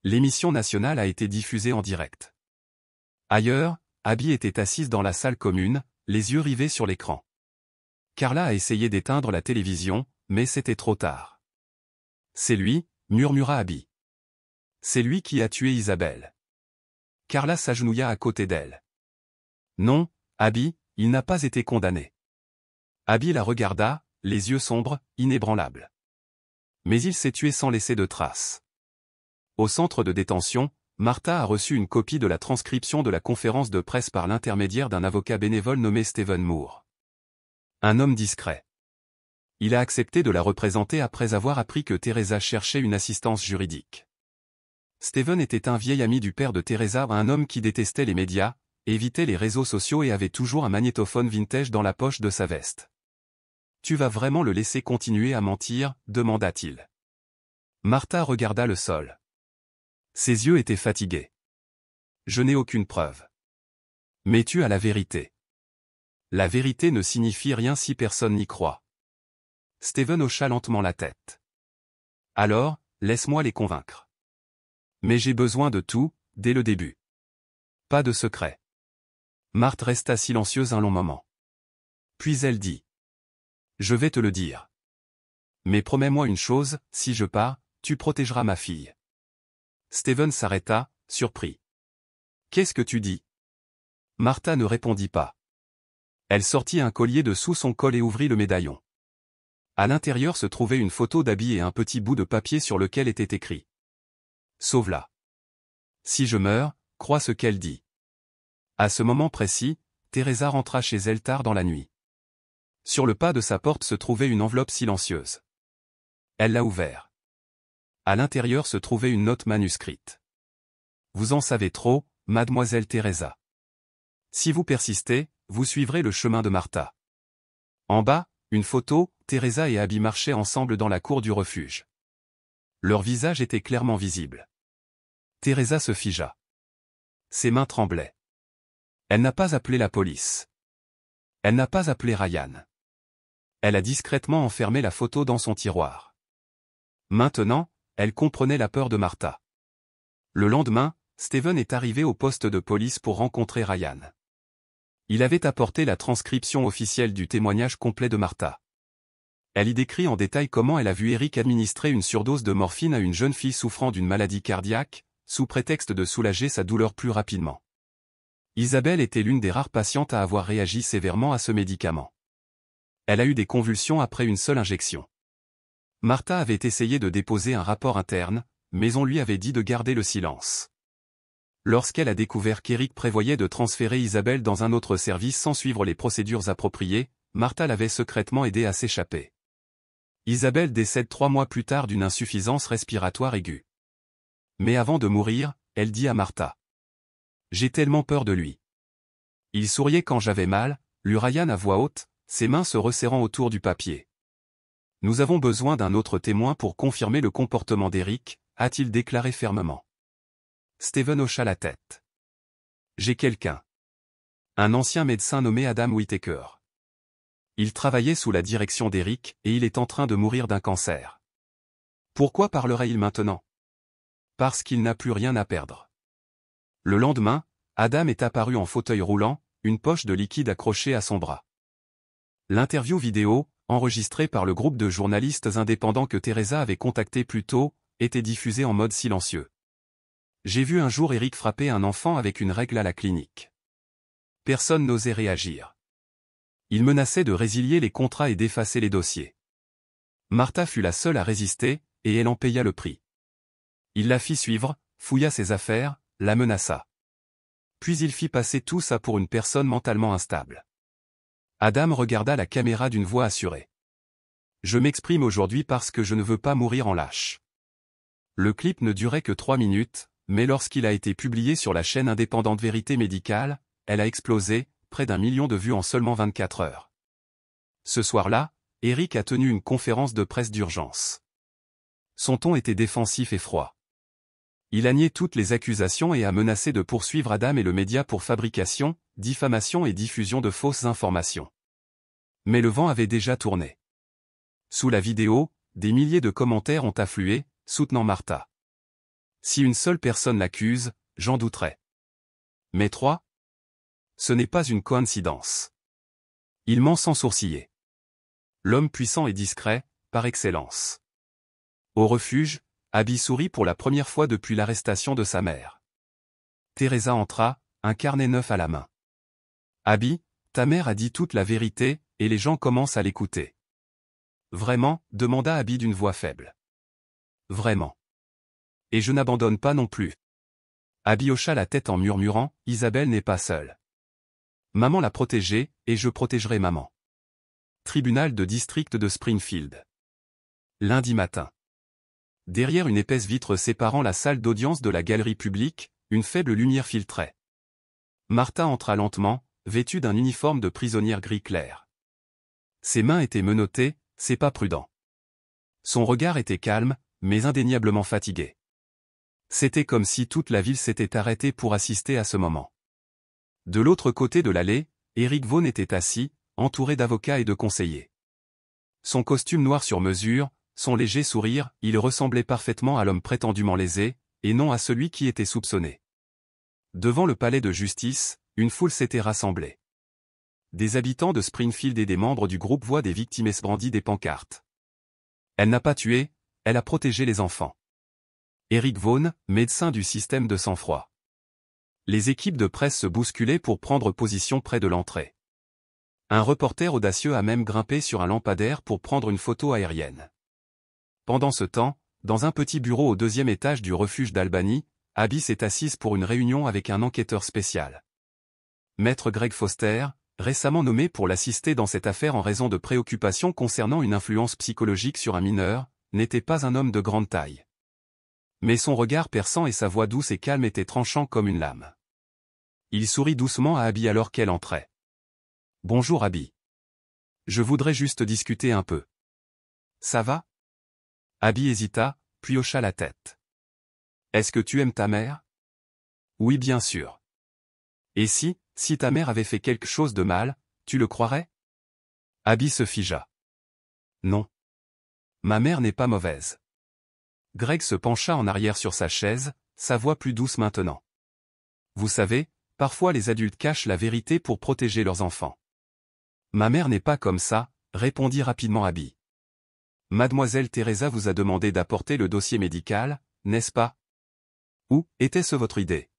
Speaker 1: L'émission nationale a été diffusée en direct. Ailleurs, Abby était assise dans la salle commune, les yeux rivés sur l'écran. Carla a essayé d'éteindre la télévision, mais c'était trop tard. C'est lui, murmura Abby. C'est lui qui a tué Isabelle. Carla s'agenouilla à côté d'elle. Non, Abby, il n'a pas été condamné. Abby la regarda, les yeux sombres, inébranlables. Mais il s'est tué sans laisser de traces. Au centre de détention, Martha a reçu une copie de la transcription de la conférence de presse par l'intermédiaire d'un avocat bénévole nommé Stephen Moore. Un homme discret. Il a accepté de la représenter après avoir appris que Teresa cherchait une assistance juridique. Stephen était un vieil ami du père de Teresa, un homme qui détestait les médias, évitait les réseaux sociaux et avait toujours un magnétophone vintage dans la poche de sa veste. « Tu vas vraiment le laisser continuer à mentir ?» demanda-t-il. Martha regarda le sol. Ses yeux étaient fatigués. « Je n'ai aucune preuve. Mais tu as la vérité. La vérité ne signifie rien si personne n'y croit. » Stephen hocha lentement la tête. « Alors, laisse-moi les convaincre. Mais j'ai besoin de tout, dès le début. Pas de secret. » Marthe resta silencieuse un long moment. Puis elle dit. « Je vais te le dire. Mais promets-moi une chose, si je pars, tu protégeras ma fille. » Stephen s'arrêta, surpris. « Qu'est-ce que tu dis ?» Martha ne répondit pas. Elle sortit un collier de sous son col et ouvrit le médaillon. À l'intérieur se trouvait une photo d'Abby et un petit bout de papier sur lequel était écrit. « Sauve-la. Si je meurs, crois ce qu'elle dit. » À ce moment précis, Teresa rentra chez elle tard dans la nuit. Sur le pas de sa porte se trouvait une enveloppe silencieuse. Elle l'a ouverte. À l'intérieur se trouvait une note manuscrite. « Vous en savez trop, mademoiselle Teresa. Si vous persistez, vous suivrez le chemin de Martha. » En bas, une photo, Teresa et Abby marchaient ensemble dans la cour du refuge. Leur visage était clairement visible. Teresa se figea. Ses mains tremblaient. Elle n'a pas appelé la police. Elle n'a pas appelé Ryan. Elle a discrètement enfermé la photo dans son tiroir. Maintenant, elle comprenait la peur de Martha. Le lendemain, Stephen est arrivé au poste de police pour rencontrer Ryan. Il avait apporté la transcription officielle du témoignage complet de Martha. Elle y décrit en détail comment elle a vu Eric administrer une surdose de morphine à une jeune fille souffrant d'une maladie cardiaque, sous prétexte de soulager sa douleur plus rapidement. Isabelle était l'une des rares patientes à avoir réagi sévèrement à ce médicament. Elle a eu des convulsions après une seule injection. Martha avait essayé de déposer un rapport interne, mais on lui avait dit de garder le silence. Lorsqu'elle a découvert qu'Eric prévoyait de transférer Isabelle dans un autre service sans suivre les procédures appropriées, Martha l'avait secrètement aidée à s'échapper. Isabelle décède 3 mois plus tard d'une insuffisance respiratoire aiguë. Mais avant de mourir, elle dit à Martha. « J'ai tellement peur de lui. » Il souriait quand j'avais mal, lut Ryan à voix haute, ses mains se resserrant autour du papier. « Nous avons besoin d'un autre témoin pour confirmer le comportement d'Eric, a-t-il déclaré fermement. Steven hocha la tête. « J'ai quelqu'un. Un ancien médecin nommé Adam Whittaker. Il travaillait sous la direction d'Eric et il est en train de mourir d'un cancer. Pourquoi parlerait-il maintenant? Parce qu'il n'a plus rien à perdre. » Le lendemain, Adam est apparu en fauteuil roulant, une poche de liquide accrochée à son bras. L'interview vidéo, enregistrée par le groupe de journalistes indépendants que Teresa avait contacté plus tôt, était diffusée en mode silencieux. « J'ai vu un jour Eric frapper un enfant avec une règle à la clinique. Personne n'osait réagir. Il menaçait de résilier les contrats et d'effacer les dossiers. Martha fut la seule à résister, et elle en paya le prix. Il la fit suivre, fouilla ses affaires, la menaça. Puis il fit passer tout ça pour une personne mentalement instable. Adam regarda la caméra d'une voix assurée. « Je m'exprime aujourd'hui parce que je ne veux pas mourir en lâche. » Le clip ne durait que 3 minutes, mais lorsqu'il a été publié sur la chaîne indépendante Vérité Médicale, elle a explosé, près d'1 million de vues en seulement 24 heures. Ce soir-là, Eric a tenu une conférence de presse d'urgence. Son ton était défensif et froid. Il a nié toutes les accusations et a menacé de poursuivre Adam et le média pour fabrication, diffamation et diffusion de fausses informations. Mais le vent avait déjà tourné. Sous la vidéo, des milliers de commentaires ont afflué, soutenant Martha. Si une seule personne l'accuse, j'en douterais. Mais 3? Ce n'est pas une coïncidence. Il ment sans sourciller. L'homme puissant et discret, par excellence. Au refuge, Abby sourit pour la première fois depuis l'arrestation de sa mère. Teresa entra, un carnet neuf à la main. « Abby, ta mère a dit toute la vérité, et les gens commencent à l'écouter. »« Vraiment ?» demanda Abby d'une voix faible. « Vraiment. Et je n'abandonne pas non plus. » Abby hocha la tête en murmurant, « Isabelle n'est pas seule. Maman l'a protégée, et je protégerai maman. » Tribunal de district de Springfield. Lundi matin. Derrière une épaisse vitre séparant la salle d'audience de la galerie publique, une faible lumière filtrait. Martha entra lentement, vêtue d'un uniforme de prisonnière gris clair. Ses mains étaient menottées, c'est pas prudent. Son regard était calme, mais indéniablement fatigué. C'était comme si toute la ville s'était arrêtée pour assister à ce moment. De l'autre côté de l'allée, Eric Vaughn était assis, entouré d'avocats et de conseillers. Son costume noir sur mesure, son léger sourire, il ressemblait parfaitement à l'homme prétendument lésé, et non à celui qui était soupçonné. Devant le palais de justice, une foule s'était rassemblée. Des habitants de Springfield et des membres du groupe Voix des victimes brandissent des pancartes. Elle n'a pas tué, elle a protégé les enfants. Eric Vaughn, médecin du système de sang-froid. Les équipes de presse se bousculaient pour prendre position près de l'entrée. Un reporter audacieux a même grimpé sur un lampadaire pour prendre une photo aérienne. Pendant ce temps, dans un petit bureau au 2e étage du refuge d'Albany, Abby s'est assise pour une réunion avec un enquêteur spécial. Maître Greg Foster, récemment nommé pour l'assister dans cette affaire en raison de préoccupations concernant une influence psychologique sur un mineur, n'était pas un homme de grande taille. Mais son regard perçant et sa voix douce et calme étaient tranchants comme une lame. Il sourit doucement à Abby alors qu'elle entrait. « Bonjour Abby. Je voudrais juste discuter un peu. »« Ça va ?» Abby hésita, puis hocha la tête. « Est-ce que tu aimes ta mère ?»« Oui bien sûr. »« Et si ta mère avait fait quelque chose de mal, tu le croirais ?» Abby se figea. « Non. Ma mère n'est pas mauvaise. » Greg se pencha en arrière sur sa chaise, sa voix plus douce maintenant. « Vous savez, parfois les adultes cachent la vérité pour protéger leurs enfants. »« Ma mère n'est pas comme ça, » répondit rapidement Abby. « Mademoiselle Teresa vous a demandé d'apporter le dossier médical, n'est-ce pas ?» Ou, était-ce votre idée?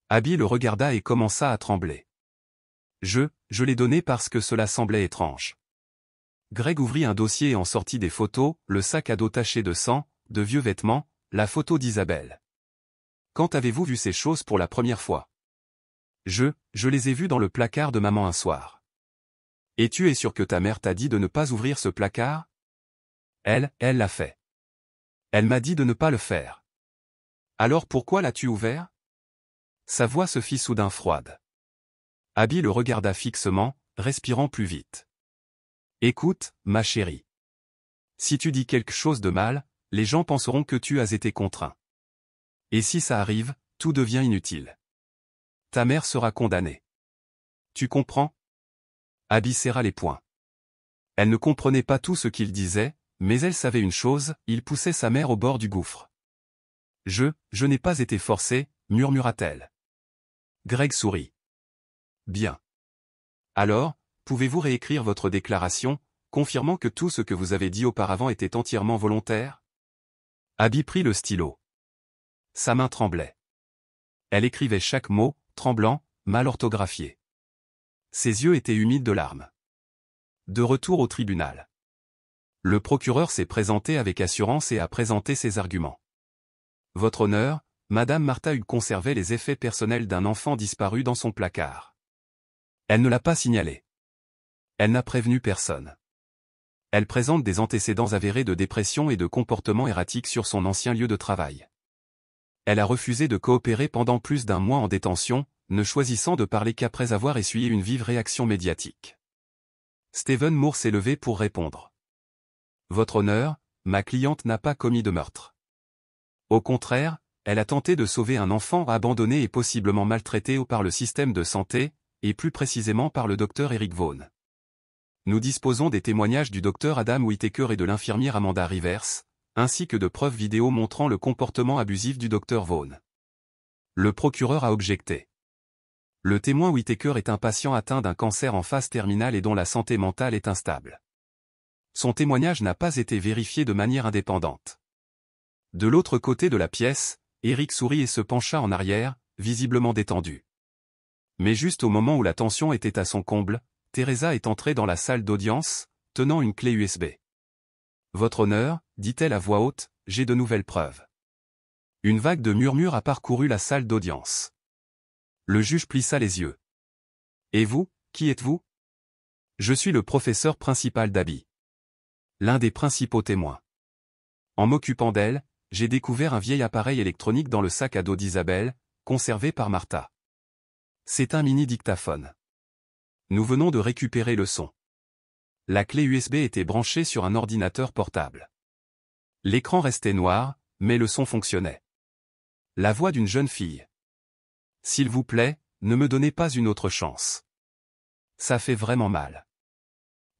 Speaker 1: Abby le regarda et commença à trembler. Je l'ai donné parce que cela semblait étrange. Greg ouvrit un dossier et en sortit des photos, le sac à dos taché de sang, de vieux vêtements, la photo d'Isabelle. Quand avez-vous vu ces choses pour la première fois? Je les ai vues dans le placard de maman un soir. Et tu es sûr que ta mère t'a dit de ne pas ouvrir ce placard? Elle l'a fait. Elle m'a dit de ne pas le faire. Alors pourquoi l'as-tu ouvert? Sa voix se fit soudain froide. Abby le regarda fixement, respirant plus vite. Écoute, ma chérie. Si tu dis quelque chose de mal, les gens penseront que tu as été contraint. Et si ça arrive, tout devient inutile. Ta mère sera condamnée. Tu comprends? Abby serra les poings. Elle ne comprenait pas tout ce qu'il disait, mais elle savait une chose, il poussait sa mère au bord du gouffre. Je n'ai pas été forcée, murmura-t-elle. Greg sourit. Bien. Alors, pouvez-vous réécrire votre déclaration, confirmant que tout ce que vous avez dit auparavant était entièrement volontaire? Abby prit le stylo. Sa main tremblait. Elle écrivait chaque mot, tremblant, mal orthographié. Ses yeux étaient humides de larmes. De retour au tribunal. Le procureur s'est présenté avec assurance et a présenté ses arguments. Votre honneur, Madame Martha Hughes conservait les effets personnels d'un enfant disparu dans son placard. Elle ne l'a pas signalé. Elle n'a prévenu personne. Elle présente des antécédents avérés de dépression et de comportement erratique sur son ancien lieu de travail. Elle a refusé de coopérer pendant plus d'1 mois en détention, ne choisissant de parler qu'après avoir essuyé une vive réaction médiatique. Stephen Moore s'est levé pour répondre. Votre honneur, ma cliente n'a pas commis de meurtre. Au contraire, elle a tenté de sauver un enfant abandonné et possiblement maltraité par le système de santé, et plus précisément par le docteur Eric Vaughn. Nous disposons des témoignages du docteur Adam Whittaker et de l'infirmière Amanda Rivers, ainsi que de preuves vidéo montrant le comportement abusif du docteur Vaughn. Le procureur a objecté. Le témoin Whittaker est un patient atteint d'un cancer en phase terminale et dont la santé mentale est instable. Son témoignage n'a pas été vérifié de manière indépendante. De l'autre côté de la pièce, Eric sourit et se pencha en arrière, visiblement détendu. Mais juste au moment où la tension était à son comble, Teresa est entrée dans la salle d'audience, tenant une clé USB. Votre honneur, dit-elle à voix haute, j'ai de nouvelles preuves. Une vague de murmures a parcouru la salle d'audience. Le juge plissa les yeux. Et vous, qui êtes-vous? Je suis le professeur principal d'Abby. L'un des principaux témoins. En m'occupant d'elle, j'ai découvert un vieil appareil électronique dans le sac à dos d'Isabelle, conservé par Martha. C'est un mini-dictaphone. Nous venons de récupérer le son. La clé USB était branchée sur un ordinateur portable. L'écran restait noir, mais le son fonctionnait. La voix d'une jeune fille. S'il vous plaît, ne me donnez pas une autre chance. Ça fait vraiment mal.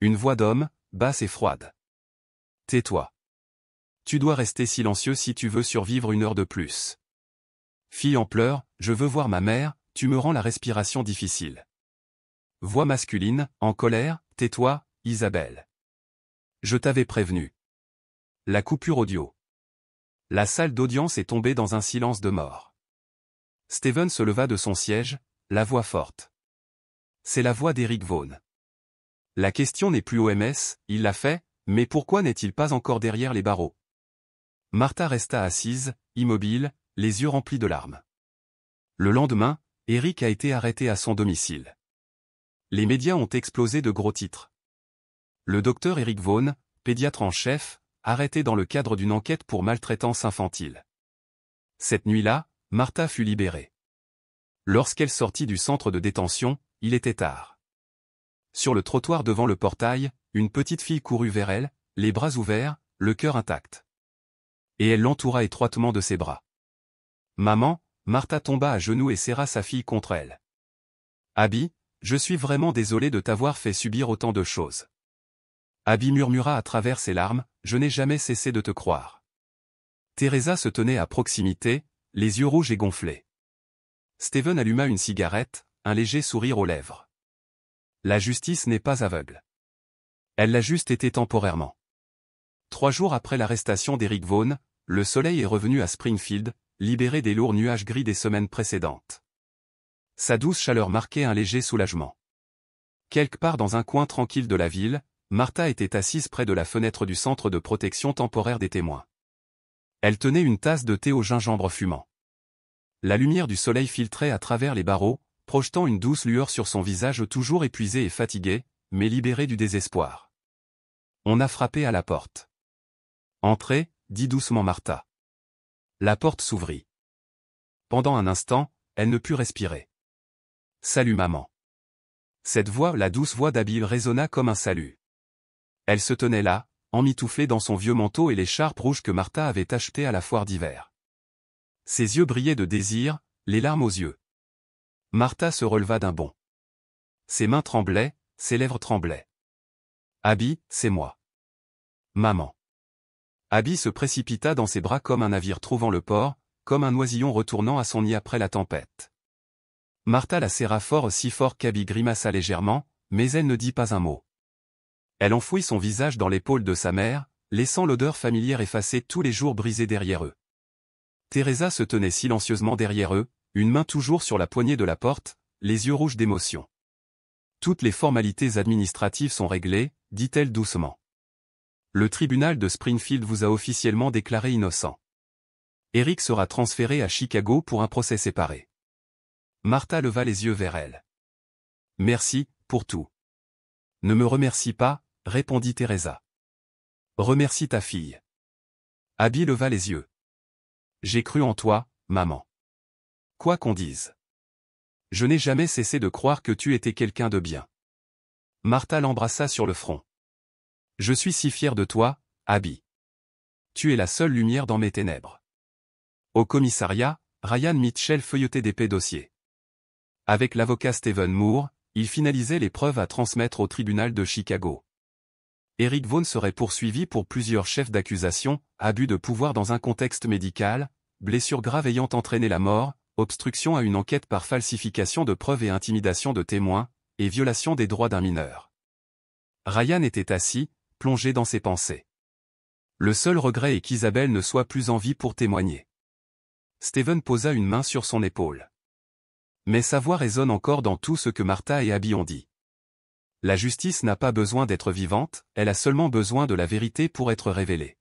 Speaker 1: Une voix d'homme, basse et froide. Tais-toi. Tu dois rester silencieux si tu veux survivre 1 heure de plus. Fille en pleurs, je veux voir ma mère, tu me rends la respiration difficile. Voix masculine, en colère, tais-toi, Isabelle. Je t'avais prévenu. La coupure audio. La salle d'audience est tombée dans un silence de mort. Stephen se leva de son siège, la voix forte. C'est la voix d'Eric Vaughn. La question n'est plus OMS, il l'a fait, mais pourquoi n'est-il pas encore derrière les barreaux? Martha resta assise, immobile, les yeux remplis de larmes. Le lendemain, Eric a été arrêté à son domicile. Les médias ont explosé de gros titres. Le docteur Eric Vaughn, pédiatre en chef, arrêté dans le cadre d'une enquête pour maltraitance infantile. Cette nuit-là, Martha fut libérée. Lorsqu'elle sortit du centre de détention, il était tard. Sur le trottoir devant le portail, une petite fille courut vers elle, les bras ouverts, le cœur intact. Et elle l'entoura étroitement de ses bras. Maman, Martha tomba à genoux et serra sa fille contre elle. Abby, je suis vraiment désolé de t'avoir fait subir autant de choses. Abby murmura à travers ses larmes, je n'ai jamais cessé de te croire. Teresa se tenait à proximité, les yeux rouges et gonflés. Stephen alluma une cigarette, un léger sourire aux lèvres. La justice n'est pas aveugle. Elle l'a juste été temporairement. 3 jours après l'arrestation d'Eric Vaughn, le soleil est revenu à Springfield, libérée des lourds nuages gris des semaines précédentes. Sa douce chaleur marquait un léger soulagement. Quelque part dans un coin tranquille de la ville, Martha était assise près de la fenêtre du centre de protection temporaire des témoins. Elle tenait une tasse de thé au gingembre fumant. La lumière du soleil filtrait à travers les barreaux, projetant une douce lueur sur son visage toujours épuisé et fatigué, mais libéré du désespoir. On a frappé à la porte. « Entrez », dit doucement Martha. La porte s'ouvrit. Pendant un instant, elle ne put respirer. « Salut maman. » Cette voix, la douce voix d'Abby, résonna comme un salut. Elle se tenait là, emmitouflée dans son vieux manteau et l'écharpe rouge que Martha avait acheté à la foire d'hiver. Ses yeux brillaient de désir, les larmes aux yeux. Martha se releva d'un bond. Ses mains tremblaient, ses lèvres tremblaient. « Abby, c'est moi. »« Maman. » Abby se précipita dans ses bras comme un navire trouvant le port, comme un oisillon retournant à son nid après la tempête. Martha la serra fort, si fort qu'Abby grimaça légèrement, mais elle ne dit pas un mot. Elle enfouit son visage dans l'épaule de sa mère, laissant l'odeur familière effacer tous les jours brisés derrière eux. Teresa se tenait silencieusement derrière eux, une main toujours sur la poignée de la porte, les yeux rouges d'émotion. « Toutes les formalités administratives sont réglées, dit-elle doucement. Le tribunal de Springfield vous a officiellement déclaré innocent. Eric sera transféré à Chicago pour un procès séparé. » Martha leva les yeux vers elle. « Merci, pour tout. »« Ne me remercie pas, » répondit Teresa. « Remercie ta fille. » Abby leva les yeux. « J'ai cru en toi, maman. Quoi qu'on dise. Je n'ai jamais cessé de croire que tu étais quelqu'un de bien. » Martha l'embrassa sur le front. « Je suis si fier de toi, Abby. Tu es la seule lumière dans mes ténèbres. » Au commissariat, Ryan Mitchell feuilletait d'épais dossiers. Avec l'avocat Stephen Moore, il finalisait les preuves à transmettre au tribunal de Chicago. Eric Vaughn serait poursuivi pour plusieurs chefs d'accusation, abus de pouvoir dans un contexte médical, blessure grave ayant entraîné la mort, obstruction à une enquête par falsification de preuves et intimidation de témoins, et violation des droits d'un mineur. Ryan était assis, plongé dans ses pensées. Le seul regret est qu'Isabelle ne soit plus en vie pour témoigner. Stephen posa une main sur son épaule. Mais sa voix résonne encore dans tout ce que Martha et Abby ont dit. La justice n'a pas besoin d'être vivante, elle a seulement besoin de la vérité pour être révélée.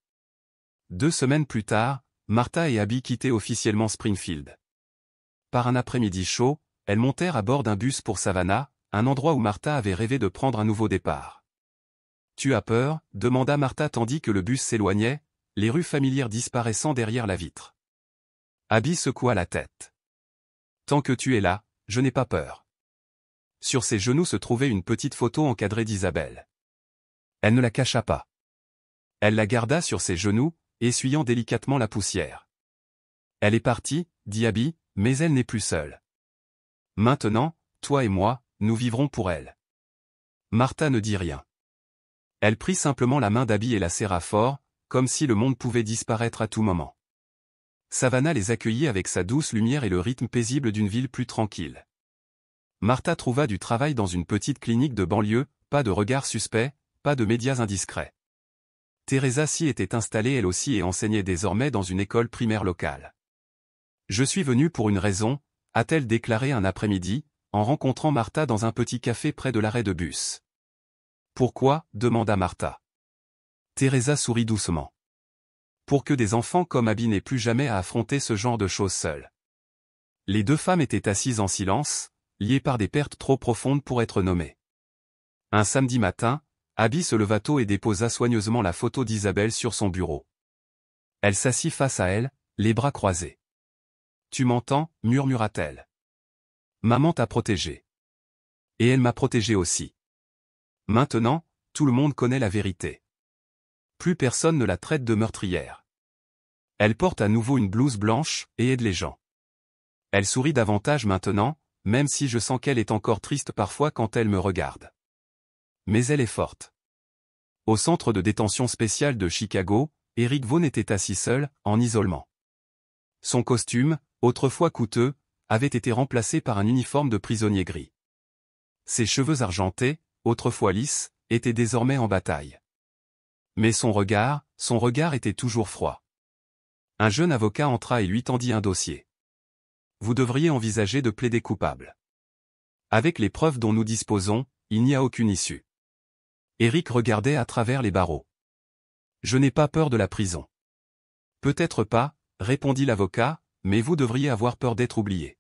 Speaker 1: 2 semaines plus tard, Martha et Abby quittaient officiellement Springfield. Par un après-midi chaud, elles montèrent à bord d'un bus pour Savannah, un endroit où Martha avait rêvé de prendre un nouveau départ. « Tu as peur ?» demanda Martha tandis que le bus s'éloignait, les rues familières disparaissant derrière la vitre. Abby secoua la tête. « Tant que tu es là, je n'ai pas peur. » Sur ses genoux se trouvait une petite photo encadrée d'Isabelle. Elle ne la cacha pas. Elle la garda sur ses genoux, essuyant délicatement la poussière. « Elle est partie, » dit Abby, « mais elle n'est plus seule. Maintenant, toi et moi, nous vivrons pour elle. » Martha ne dit rien. Elle prit simplement la main d'Abby et la serra fort, comme si le monde pouvait disparaître à tout moment. Savannah les accueillit avec sa douce lumière et le rythme paisible d'une ville plus tranquille. Martha trouva du travail dans une petite clinique de banlieue, pas de regards suspects, pas de médias indiscrets. Teresa s'y était installée elle aussi et enseignait désormais dans une école primaire locale. « Je suis venue pour une raison », a-t-elle déclaré un après-midi, en rencontrant Martha dans un petit café près de l'arrêt de bus. « Pourquoi ?» demanda Martha. Teresa sourit doucement. « Pour que des enfants comme Abby n'aient plus jamais à affronter ce genre de choses seules. » Les 2 femmes étaient assises en silence, liées par des pertes trop profondes pour être nommées. Un samedi matin, Abby se leva tôt et déposa soigneusement la photo d'Isabelle sur son bureau. Elle s'assit face à elle, les bras croisés. « Tu m'entends ?» murmura-t-elle. « Maman t'a protégée. Et elle m'a protégée aussi. Maintenant, tout le monde connaît la vérité. Plus personne ne la traite de meurtrière. Elle porte à nouveau une blouse blanche et aide les gens. Elle sourit davantage maintenant, même si je sens qu'elle est encore triste parfois quand elle me regarde. Mais elle est forte. » Au centre de détention spécial de Chicago, Eric Vaughn était assis seul, en isolement. Son costume, autrefois coûteux, avait été remplacé par un uniforme de prisonnier gris. Ses cheveux argentés, autrefois lisses, étaient désormais en bataille. Mais son regard était toujours froid. Un jeune avocat entra et lui tendit un dossier. Vous devriez envisager de plaider coupable. Avec les preuves dont nous disposons, il n'y a aucune issue. Eric regardait à travers les barreaux. Je n'ai pas peur de la prison. Peut-être pas, répondit l'avocat, mais vous devriez avoir peur d'être oublié.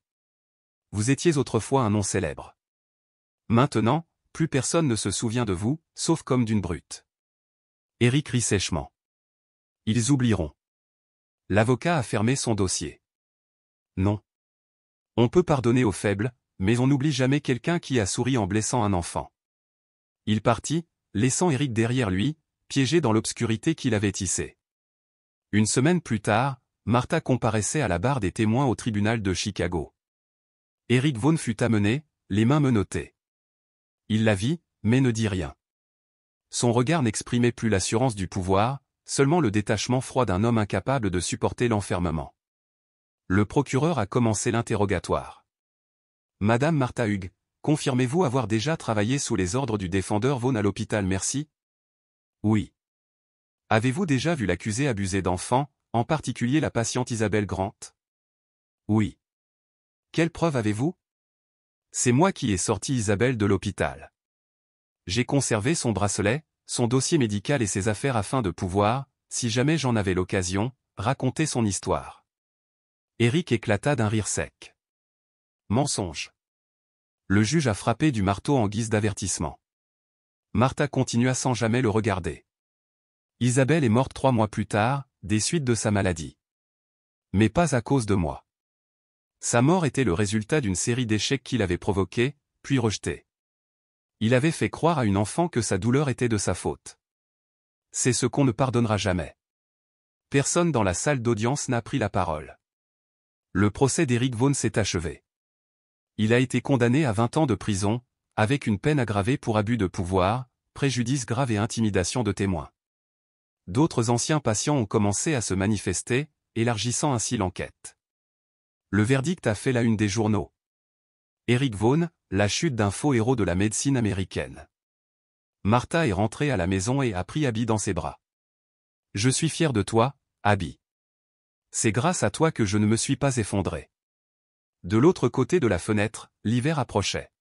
Speaker 1: Vous étiez autrefois un nom célèbre. Maintenant, plus personne ne se souvient de vous, sauf comme d'une brute. Eric rit sèchement. Ils oublieront. L'avocat a fermé son dossier. Non. On peut pardonner aux faibles, mais on n'oublie jamais quelqu'un qui a souri en blessant un enfant. Il partit, laissant Eric derrière lui, piégé dans l'obscurité qu'il avait tissée. Une semaine plus tard, Martha comparaissait à la barre des témoins au tribunal de Chicago. Eric Vaughn fut amené, les mains menottées. Il la vit, mais ne dit rien. Son regard n'exprimait plus l'assurance du pouvoir, seulement le détachement froid d'un homme incapable de supporter l'enfermement. Le procureur a commencé l'interrogatoire. Madame Martha Hughes, confirmez-vous avoir déjà travaillé sous les ordres du défendeur Vaughn à l'hôpital Mercy? Oui. Avez-vous déjà vu l'accusé abuser d'enfants, en particulier la patiente Isabelle Grant? Oui. Quelle preuve avez-vous? C'est moi qui ai sorti Isabelle de l'hôpital. J'ai conservé son bracelet, son dossier médical et ses affaires afin de pouvoir, si jamais j'en avais l'occasion, raconter son histoire. Eric éclata d'un rire sec. Mensonge. Le juge a frappé du marteau en guise d'avertissement. Martha continua sans jamais le regarder. Isabelle est morte 3 mois plus tard, des suites de sa maladie. Mais pas à cause de moi. Sa mort était le résultat d'une série d'échecs qu'il avait provoqués, puis rejetés. Il avait fait croire à une enfant que sa douleur était de sa faute. C'est ce qu'on ne pardonnera jamais. Personne dans la salle d'audience n'a pris la parole. Le procès d'Eric Vaughn s'est achevé. Il a été condamné à 20 ans de prison, avec une peine aggravée pour abus de pouvoir, préjudice grave et intimidation de témoins. D'autres anciens patients ont commencé à se manifester, élargissant ainsi l'enquête. Le verdict a fait la une des journaux. Eric Vaughn, la chute d'un faux héros de la médecine américaine. Martha est rentrée à la maison et a pris Abby dans ses bras. Je suis fier de toi, Abby. C'est grâce à toi que je ne me suis pas effondré. De l'autre côté de la fenêtre, l'hiver approchait.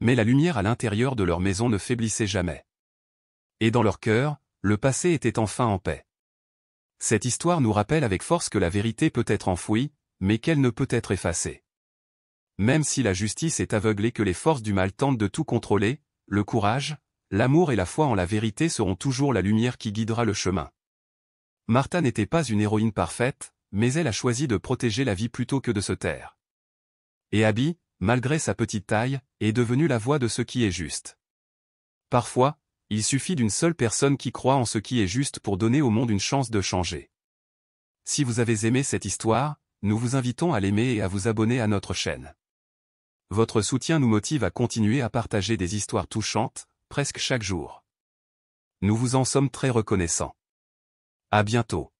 Speaker 1: Mais la lumière à l'intérieur de leur maison ne faiblissait jamais. Et dans leur cœur, le passé était enfin en paix. Cette histoire nous rappelle avec force que la vérité peut être enfouie, mais qu'elle ne peut être effacée. Même si la justice est aveuglée que les forces du mal tentent de tout contrôler, le courage, l'amour et la foi en la vérité seront toujours la lumière qui guidera le chemin. Martha n'était pas une héroïne parfaite, mais elle a choisi de protéger la vie plutôt que de se taire. Et Abby, malgré sa petite taille, est devenue la voix de ce qui est juste. Parfois, il suffit d'une seule personne qui croit en ce qui est juste pour donner au monde une chance de changer. Si vous avez aimé cette histoire, nous vous invitons à l'aimer et à vous abonner à notre chaîne. Votre soutien nous motive à continuer à partager des histoires touchantes, presque chaque jour. Nous vous en sommes très reconnaissants. À bientôt.